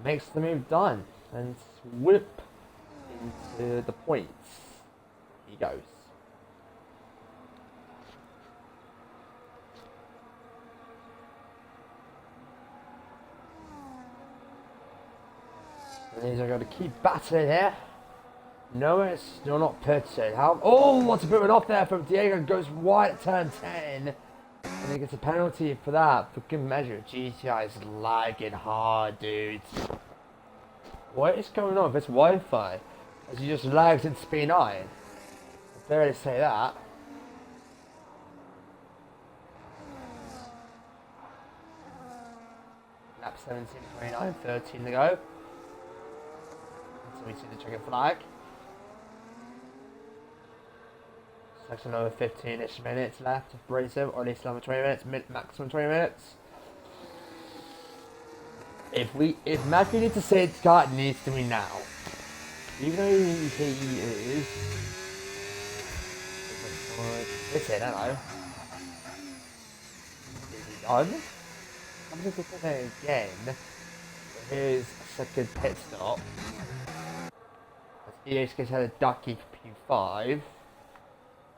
makes the move done and whip into the points. He goes. And he's going to keep battling here. No, it's still not pitted. How? Oh, what's a bit of an off there from Diego. Goes wide at turn 10. And he gets a penalty for that. For good measure, GTI is lagging hard, dudes. What is going on with this Wi-Fi? As he just lags into P9. I dare to say that. Lap 17.29, 13 to go. Until we see the checkered flag. Section another 15-ish minutes left of racing, or at least another 20 minutes, maximum 20 minutes. If Matthew needs to say it's got, it needs to be now. Even though he is... It's it, I don't know. Is he done? I'm going to put it again. Here's a second pit stop. As EH gets had a ducky for P5.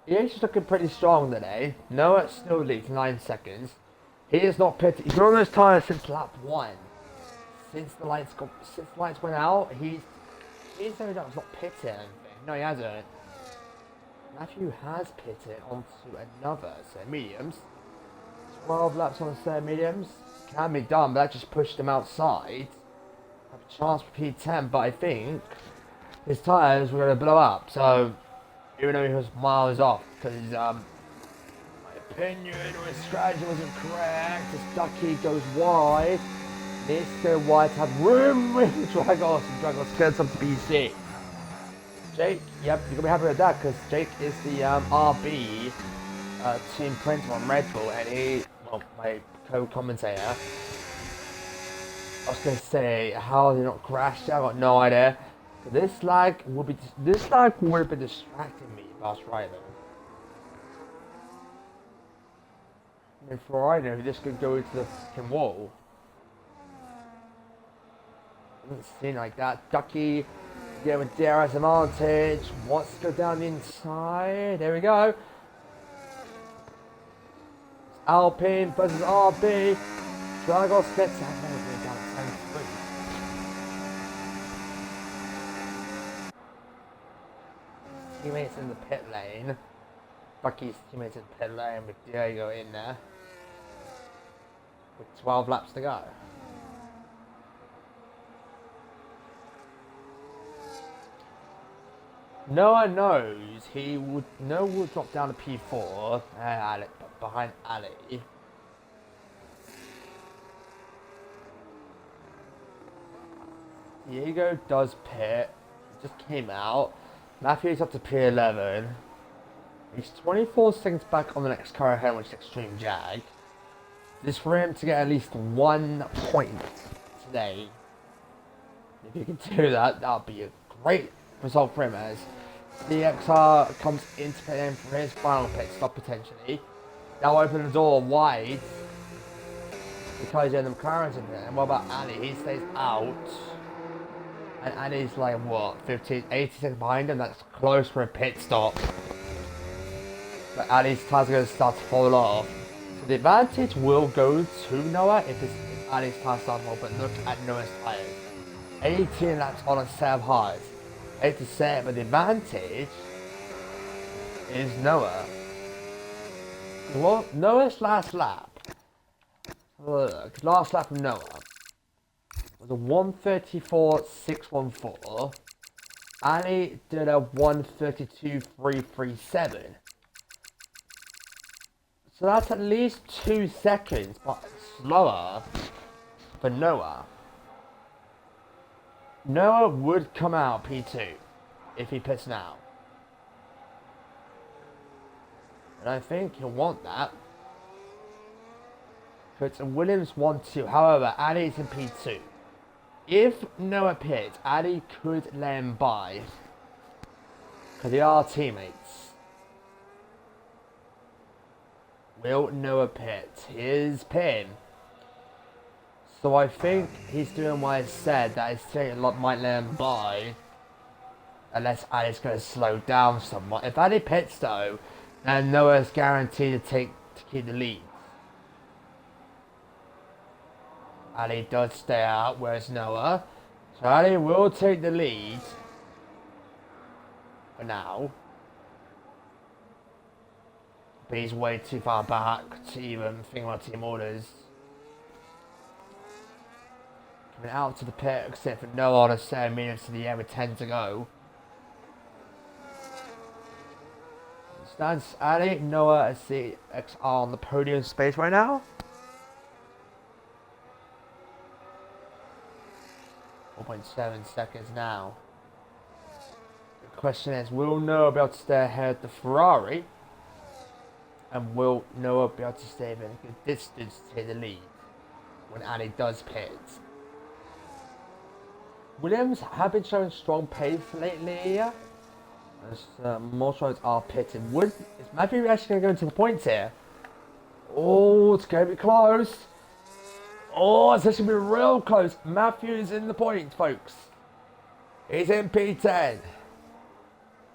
EH is looking pretty strong today. Noah still leads 9 seconds. He is not pitted. He's been on those tyres since lap 1. Since the lights went out, he's not pitted anything. No, he hasn't. Matthew has pitted onto another set of mediums. 12 laps on a set of mediums. Can be done, but that just pushed him outside. Have a chance for P10, but I think his tyres were going to blow up. So, even though he was miles off, because my opinion or his strategy wasn't correct, his ducky goes wide. Needs to go wide to have room with Dragos, and Dragos gets up to BC. Jake, yep, you're gonna be happy with that because Jake is the RB team principal on Red Bull, and he, well, my co-commentator. I was gonna say, how did he not crash? I got no idea. But this lag would have been distracting me if I was driving. And for I know, this could go into the fucking wall. Doesn't seem like that. Ducky, yeah, with Dare as advantage. Wants to go down the inside. There we go. Alpine versus RB. Dragos gets that one down turn 3. Teammates in the pit lane. Ducky's teammates in the pit lane with Diego in there. With 12 laps to go. Noah knows Noah will drop down to P4 behind Ali. Diego does pit. He just came out. Matthew's up to P11. He's 24 seconds back on the next car ahead, which is Extreme Jag. Just for him to get at least 1 point today. If you can do that, that would be a great result for him as the XR comes into pit lane for his final pit stop potentially. That'll open the door wide because you have the McLaren's in there. And what about Ali? He stays out. And Ali's like, what, 15, 80 seconds behind him? That's close for a pit stop. But Ali's tires are going to start to fall off. So the advantage will go to Noah if Ali's tires start to fall. But look at Noah's tires. 18 laps on a set of highs. 8 to set, but the advantage is Noah. Well, Noah's last lap. Look, last lap from Noah was a 1:34.614. Ali did a 1:32.337. So that's at least 2 seconds, but slower for Noah. Noah would come out P2 if he pits now. And I think he'll want that. Because Williams wants to. However, Ali's in P2. If Noah pits, Ali could let him by. Because they are teammates. Will Noah pit? Here's Pin. So I think he's doing what I said, that his team might let him by. Unless Ali's going to slow down somewhat. If Ali pits though, then Noah's guaranteed to keep the lead. Ali does stay out, whereas Noah. So Ali will take the lead. For now. But he's way too far back to even think about team orders. Coming out to the pit, except for Noah on a 7 minutes to the end with 10 to go. Stands Ali, Noah as the XR on the podium space right now. 4.7 seconds now. The question is, will Noah be able to stay ahead of the Ferrari? And will Noah be able to stay within a good distance to take the lead when Ali does pit? Williams have been showing strong pace lately. As most roads are pitting. Is Matthew actually going to go into the points here? Oh, it's going to be close. Oh, it's actually going to be real close. Matthew's in the points, folks. He's in P10.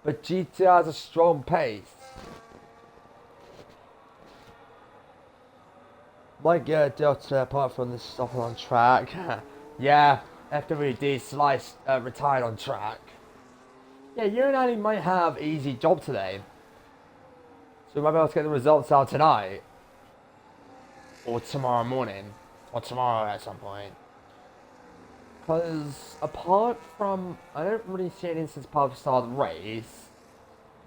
But GT has a strong pace. Might get a Delta apart from this stuff on track. Yeah, FWD Slice retired on track. Yeah, you and Ali might have an easy job today. So we might be able to get the results out tonight. Or tomorrow morning. Or tomorrow at some point. Because apart from, I don't really see an instance part of the start of the race.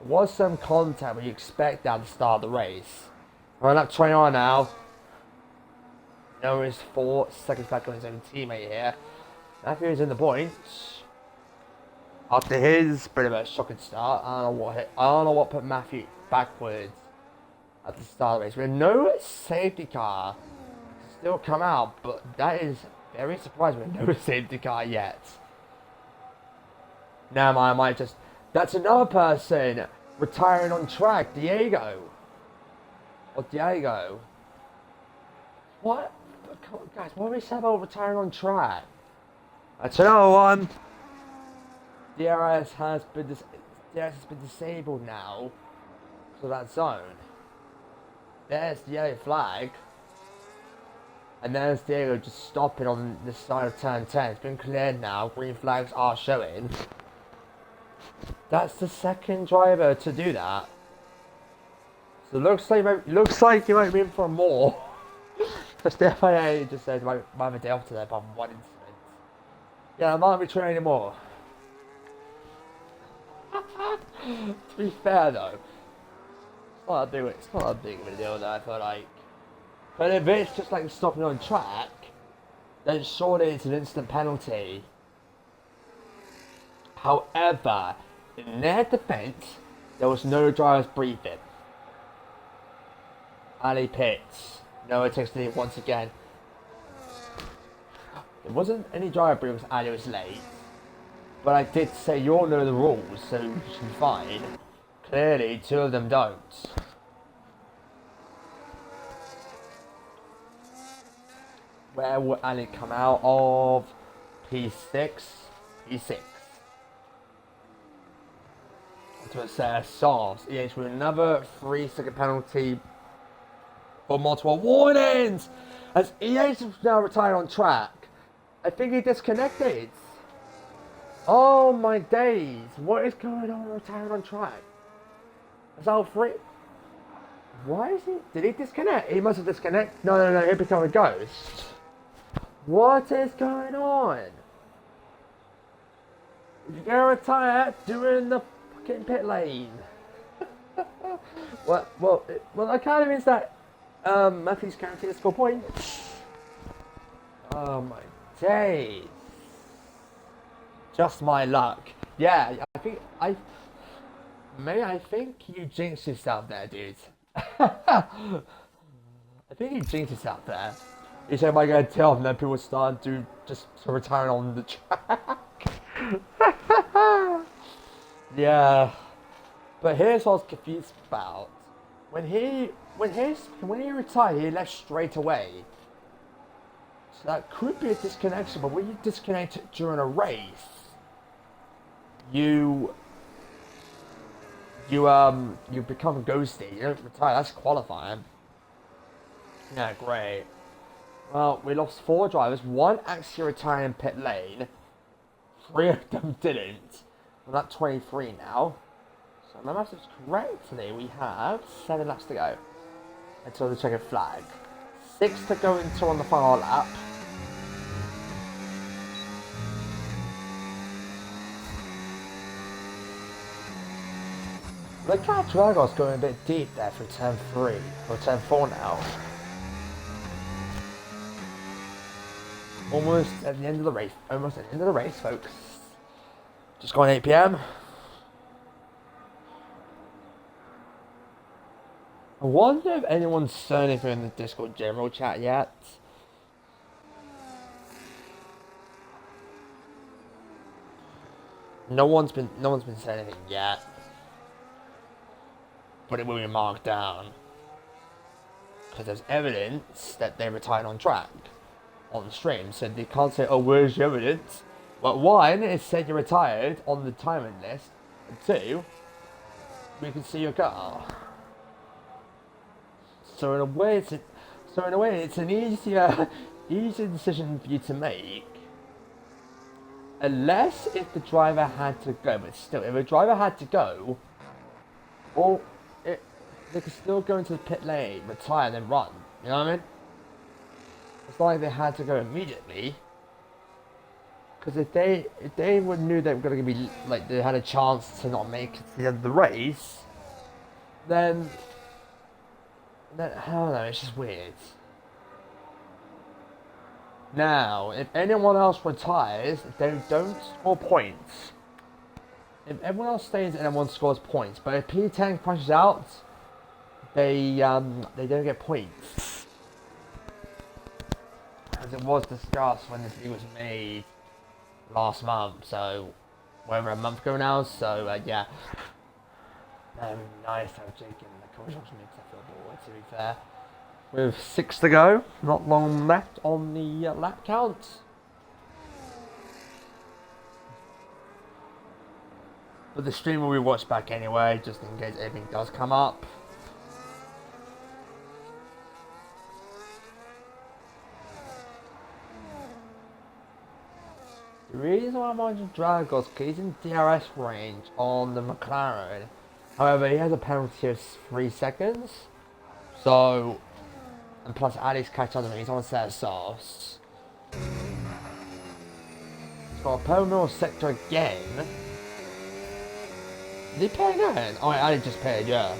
There was some contact where you expect at the start of the race. We're on lap 21 now. Noah is 4 seconds back on his own teammate here. Matthew is in the points. After his bit of a shocking start, I don't know what put Matthew backwards at the start of the race. We have no safety car still come out, but that is very surprising. We have no safety car yet. Now I might just. That's another person retiring on track, Diego. Or Diego. What? Guys, what are we saying about retiring on track? That's another one. DRS has been disabled now for that zone. There's the yellow flag. And there's Diego just stopping on this side of turn 10. It's been cleared now. Green flags are showing. That's the second driver to do that. So it looks like you might be in for more. Because the FIA just said might have a day off today by one incident. Yeah, I might be training more. To be fair though, it's not a big of a deal though, I feel like. But if it's just like stopping on track, then surely it's an instant penalty. However, in their defence, there was no driver's briefing. Ali pits. No, it takes leave once again. It wasn't any driver because Ali was late. But I did say you all know the rules, so you should be fine. Clearly, two of them don't. Where would Ali come out of? P6? P6. To a set of softs. EH with another 3-second penalty for multiple warnings. As EH is now retired on track. I think he disconnected. Oh my days. What is going on retired on track? Is that free? Why is he? Did he disconnect? He must have disconnected. No. He became a ghost. What is going on? If you're gonna retire, do it in the fucking pit lane. well, that kind of means that Matthew's guaranteed to score points. Oh my days. Just my luck. Yeah, I think you jinxed yourself there, dude. I think you jinxed yourself there. You said, am I going to tell them that people start to just retire on the track? Yeah. But here's what I was confused about. When he retired, he left straight away. So that could be a disconnection, but when you disconnect during a race, you become ghosty. You don't retire. That's qualifying. Yeah, great. Well, we lost 4 drivers. 1 actually retired in pit lane. 3 of them didn't. We're at 23 now. So if my math is correctly, we have 7 laps to go until the checkered flag. 6 to go until on the final lap. The cat Dragos going a bit deep there for turn 3 or turn 4 now. Almost at the end of the race. Almost at the end of the race, folks. Just going 8 PM. I wonder if anyone's said anything in the Discord general chat yet. No one's been saying anything yet. But it will be marked down. Because there's evidence that they retired on track. On the stream, so they can't say, oh, where's your evidence? Well, 1, it said you retired on the timing list, and 2, we can see your car. So in a way, it's an easier decision for you to make, unless if the driver had to go. But still, if a driver had to go, well, they could still go into the pit lane, retire, and then run. You know what I mean? It's not like they had to go immediately. Because if they knew they were going to be, like, they had a chance to not make it to the end of the race, then I don't know, it's just weird. Now, if anyone else retires, they don't score points. If everyone else stays and everyone scores points, but if P10 crashes out, they don't get points. As it was discussed when this video was made last month, so whatever, a month ago now, so yeah. Nice to have Jake in the commercial makes I feel bored, to be fair. With 6 to go, not long left on the lap count. But the stream will be watched back anyway, just in case anything does come up. The reason why I'm on Dragos is because he's in DRS range on the McLaren. However, he has a penalty of 3 seconds. So, and plus Ali's catch on him, he's on a set of softs. He's got a permanent sector again. Did he pay again? Oh, Ali just paid, yeah.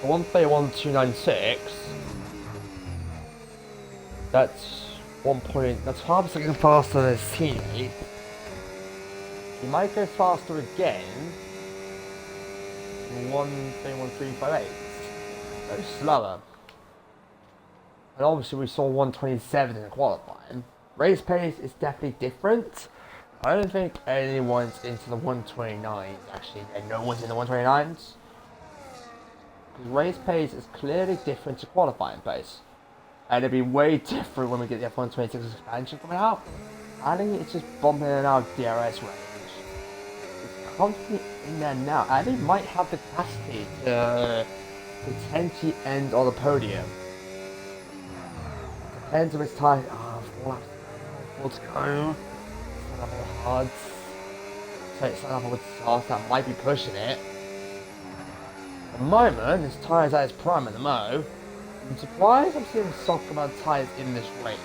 131.296. That's 1 point, that's half a second faster than his teammate. He might go faster again. 1.1358. Very slower. And obviously we saw 127 in the qualifying. Race pace is definitely different. I don't think anyone's into the 129s actually, and no one's in the 129s. Because race pace is clearly different to qualifying pace. And it'll be way different when we get the F126 expansion coming out. I think it's just bumping in and out of DRS range. It's constantly in there now. I think it might have the capacity to potentially end on the podium. Depends on its time. Oh, 4 laps to go. Stand up on hard. So it's stand up with soft. That might be pushing it. At the moment, this tyre's at its prime at the mo. I'm surprised I'm seeing soft amount of tyres in this race.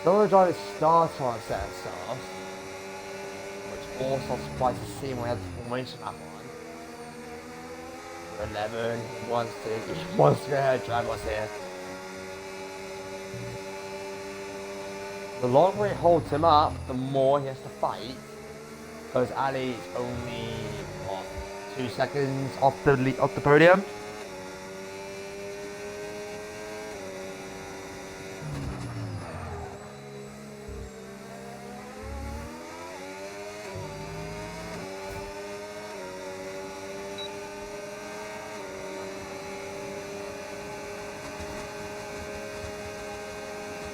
Some of the drivers start on a set of softs, which also I'm surprised to see when we had the formation map on. 11, he wants to go ahead, drive us here. The longer it holds him up, the more he has to fight, because Ali is only, what, 2 seconds off the podium.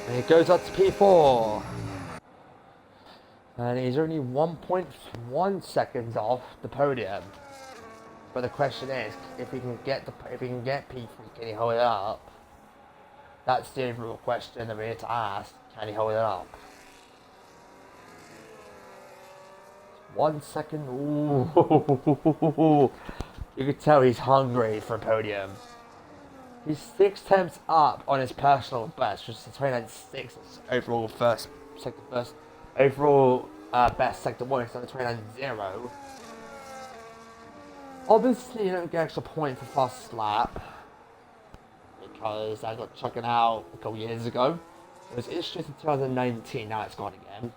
And it goes up to P4. And he's only 1.1 seconds off the podium. But the question is, if he can get P3, can he hold it up? That's the overall question that we need to ask. Can he hold it up? 1 second. Ooh. You can tell he's hungry for a podium. He's 6 attempts up on his personal best, which is 29.6 overall overall best sector 1. It's on the 29.0. Obviously, you don't get extra point for fast lap because I got chucking out a couple years ago. It was introduced in 2019. Now it's gone again.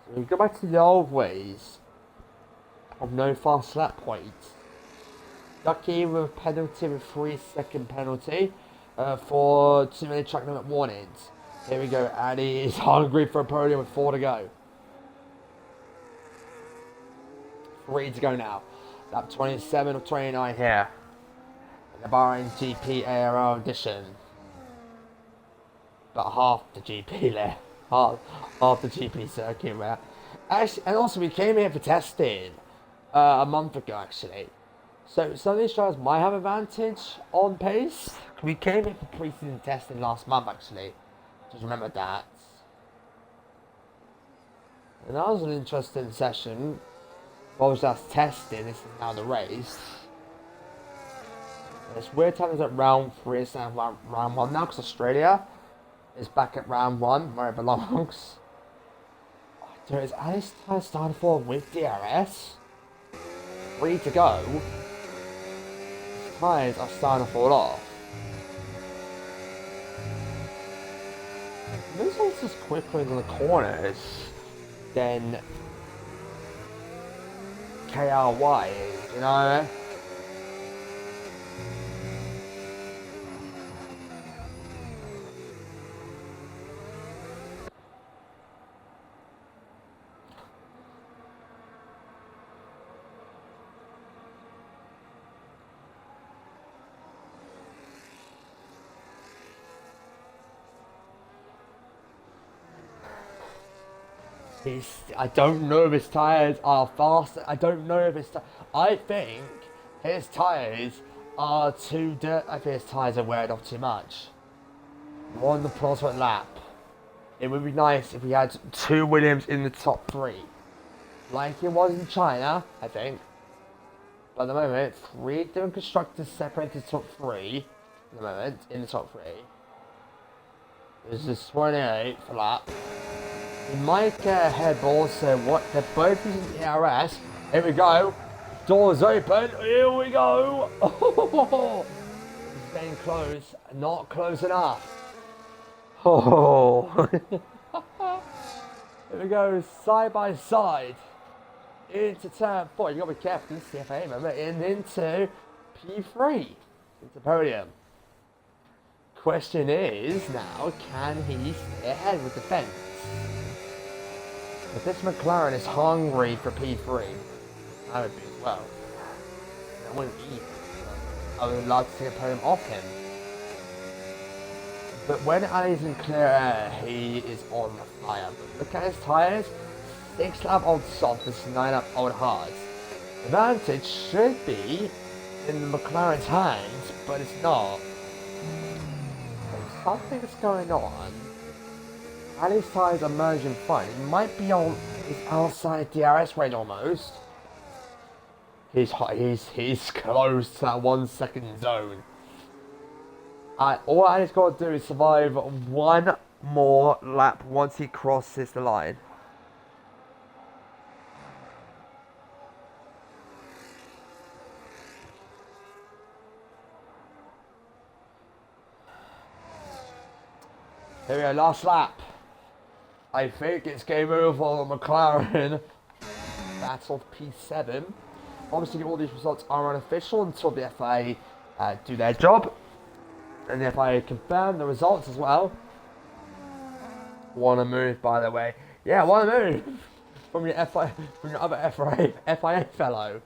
So we go back to the old ways of no fast lap points. Ducky with a penalty, with 3-second penalty for too many track limit warnings. Here we go, Addy is hungry for a podium with 4 to go. 3 to go now. Lap 27 of 29 here. The Bahrain GP ARL edition. But half the GP there. Half the GP circuit there. Actually, and also we came here for testing a month ago actually. So some of these drivers might have advantage on pace. We came in for pre-season testing last month actually. Just remember that. And that was an interesting session. Obviously that's testing, this is now the race. And it's weird times at round 3 instead of round 1 now, because Australia is back at round 1 where it belongs. There is Alice tyre starting for with DRS. 3 to go. Tyres are starting to fall off. This one's just quicker in the corners than KRY is, you know? I don't know if his tyres are faster. I don't know if his I think his tyres are too dirty. I think his tyres are wearing off too much. More on the prospect lap. It would be nice if we had 2 Williams in the top 3. Like it was in China, I think. But at the moment, 3 different constructors separated the top 3. At the moment, in the top 3. This is 28 for lap. We might get ahead, but also what they're both using ARS. Here we go. Doors open. Here we go. Oh, it's getting close. Not close enough. Oh. Here we go. Side by side. Into turn 4. You gotta be careful. This is the FA, remember? Into P3. Into podium. Question is now, can he stay ahead with the fence? If this McLaren is hungry for P3, I would be as well. I wouldn't be. I would like to see a podium off him. But when Ali's in clear air, he is on fire. But look at his tyres. 6 lap old soft versus 9 lap old hard. The advantage should be in the McLaren's hands, but it's not. Something's going on. Ali's tyres are merging front. It might be on his outside DRS range almost. He's close to that 1 second zone. All Ali's got to do is survive one more lap once he crosses the line. Here we go, last lap. I think it's game over for McLaren. Battle P7. Obviously, all these results are unofficial until the FIA do their job. And the FIA confirm the results as well. Wanna move, by the way. Yeah, wanna move from your other FIA fellow.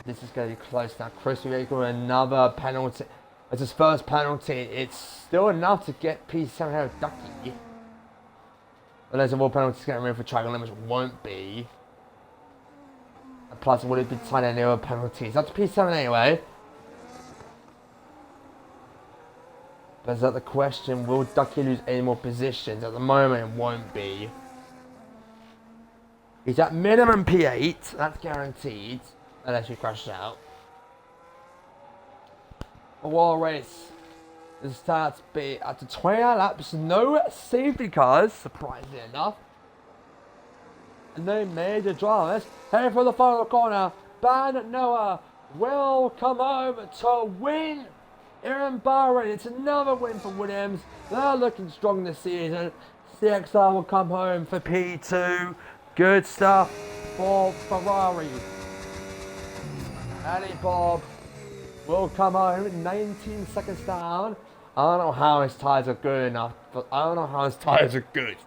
This is going to be close now. Chris Baker with another penalty. It's his first penalty. It's still enough to get P7 ahead of Ducky. Unless the more penalties get removed for track limits, won't be. And plus, it would have been signed any other penalties. That's P7 anyway. But is that the question? Will Ducky lose any more positions? At the moment, it won't be. He's at minimum P8. That's guaranteed. Unless he crashes out. A wall race. It starts to be after 29 laps, no safety cars, surprisingly enough. And no major dramas. Heading for the final corner. Ban Noah will come home to win here in Bahrain. It's another win for Williams. They're looking strong this season. CXR will come home for P2. Good stuff for Ferrari. Ali Bob will come home 19 seconds down. I don't know how his tyres are good enough, but I don't know how his tyres are good.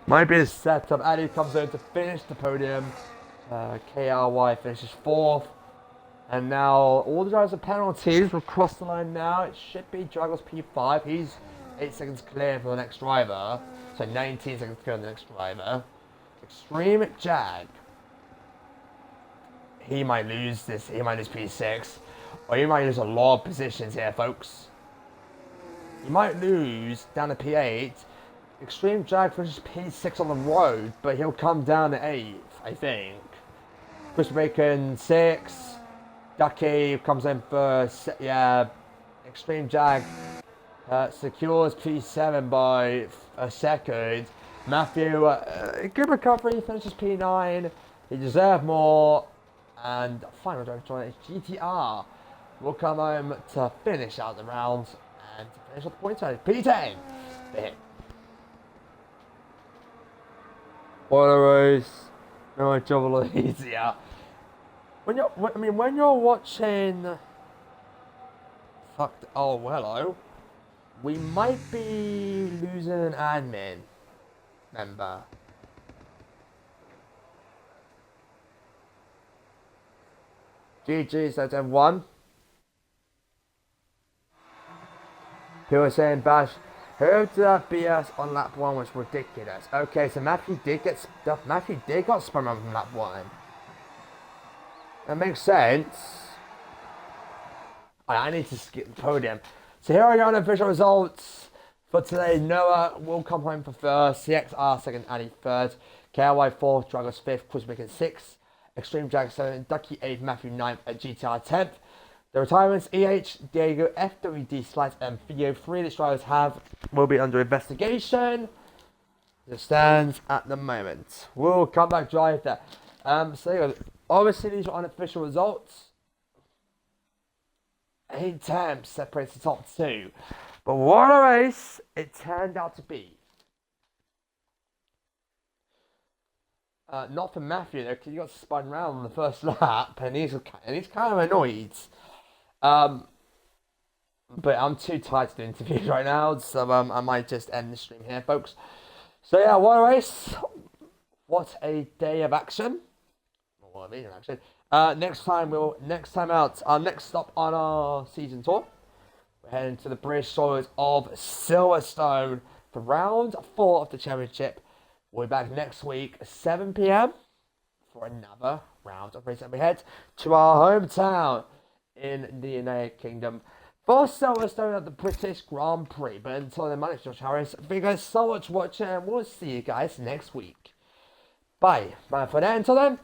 Might be the setup. Ali comes in to finish the podium. KRY finishes 4th. And now all the drivers have penalties. We'll cross the line now. It should be Dragos P5. He's 8 seconds clear for the next driver. So 19 seconds clear for the next driver. Extreme Jag. He might lose this. He might lose P6. Or he might lose a lot of positions here, folks. He might lose down to P8. Extreme Jag finishes P6 on the road, but he'll come down to 8th, I think. Chris Bacon 6. Ducky comes in first. Yeah. Extreme Jag secures P7 by a second. Matthew, good recovery, finishes P9. He deserved more. And final driver is GTR. Will come home to finish out the round and to finish off the points. P10. What a race! No, my job a lot easier. When you're watching. Oh, hello. We might be losing an admin member. GG's, that's everyone. People are saying Bash, heard that BS on lap 1 was ridiculous. Okay, so Matthew did get spun around from lap 1. That makes sense. I need to skip the podium. So here are your unofficial results for today. Noah will come home for first, CXR second, Ali third, KRY 4th, Dragos 5th, Chris Bacon 6th, Extreme Jag 7th, Ducky 8th, Matthew 9th, and GTR 10th. The retirements, EH, Diego, FWD, Slice, and Theo 3 that drivers will be under investigation. The stands at the moment. We'll come back drive there. So obviously these are unofficial results. 8 temps separates the top 2. But what a race it turned out to be. Not for Matthew though, because he got spun round on the first lap, and he's kind of annoyed. But I'm too tired to do interviews right now, so I might just end the stream here, folks. So yeah, what a race! What a day of action! What a video action! Next time out, our next stop on our season tour, we're heading to the British soils of Silverstone for round 4 of the championship. We'll be back next week, 7 p.m. for another round of racing. We head to our hometown in the United Kingdom for Silverstone at the British Grand Prix. But until then, my name is Josh Harris. Thank you guys so much for watching, and we'll see you guys next week. Bye. Bye for now. Until then,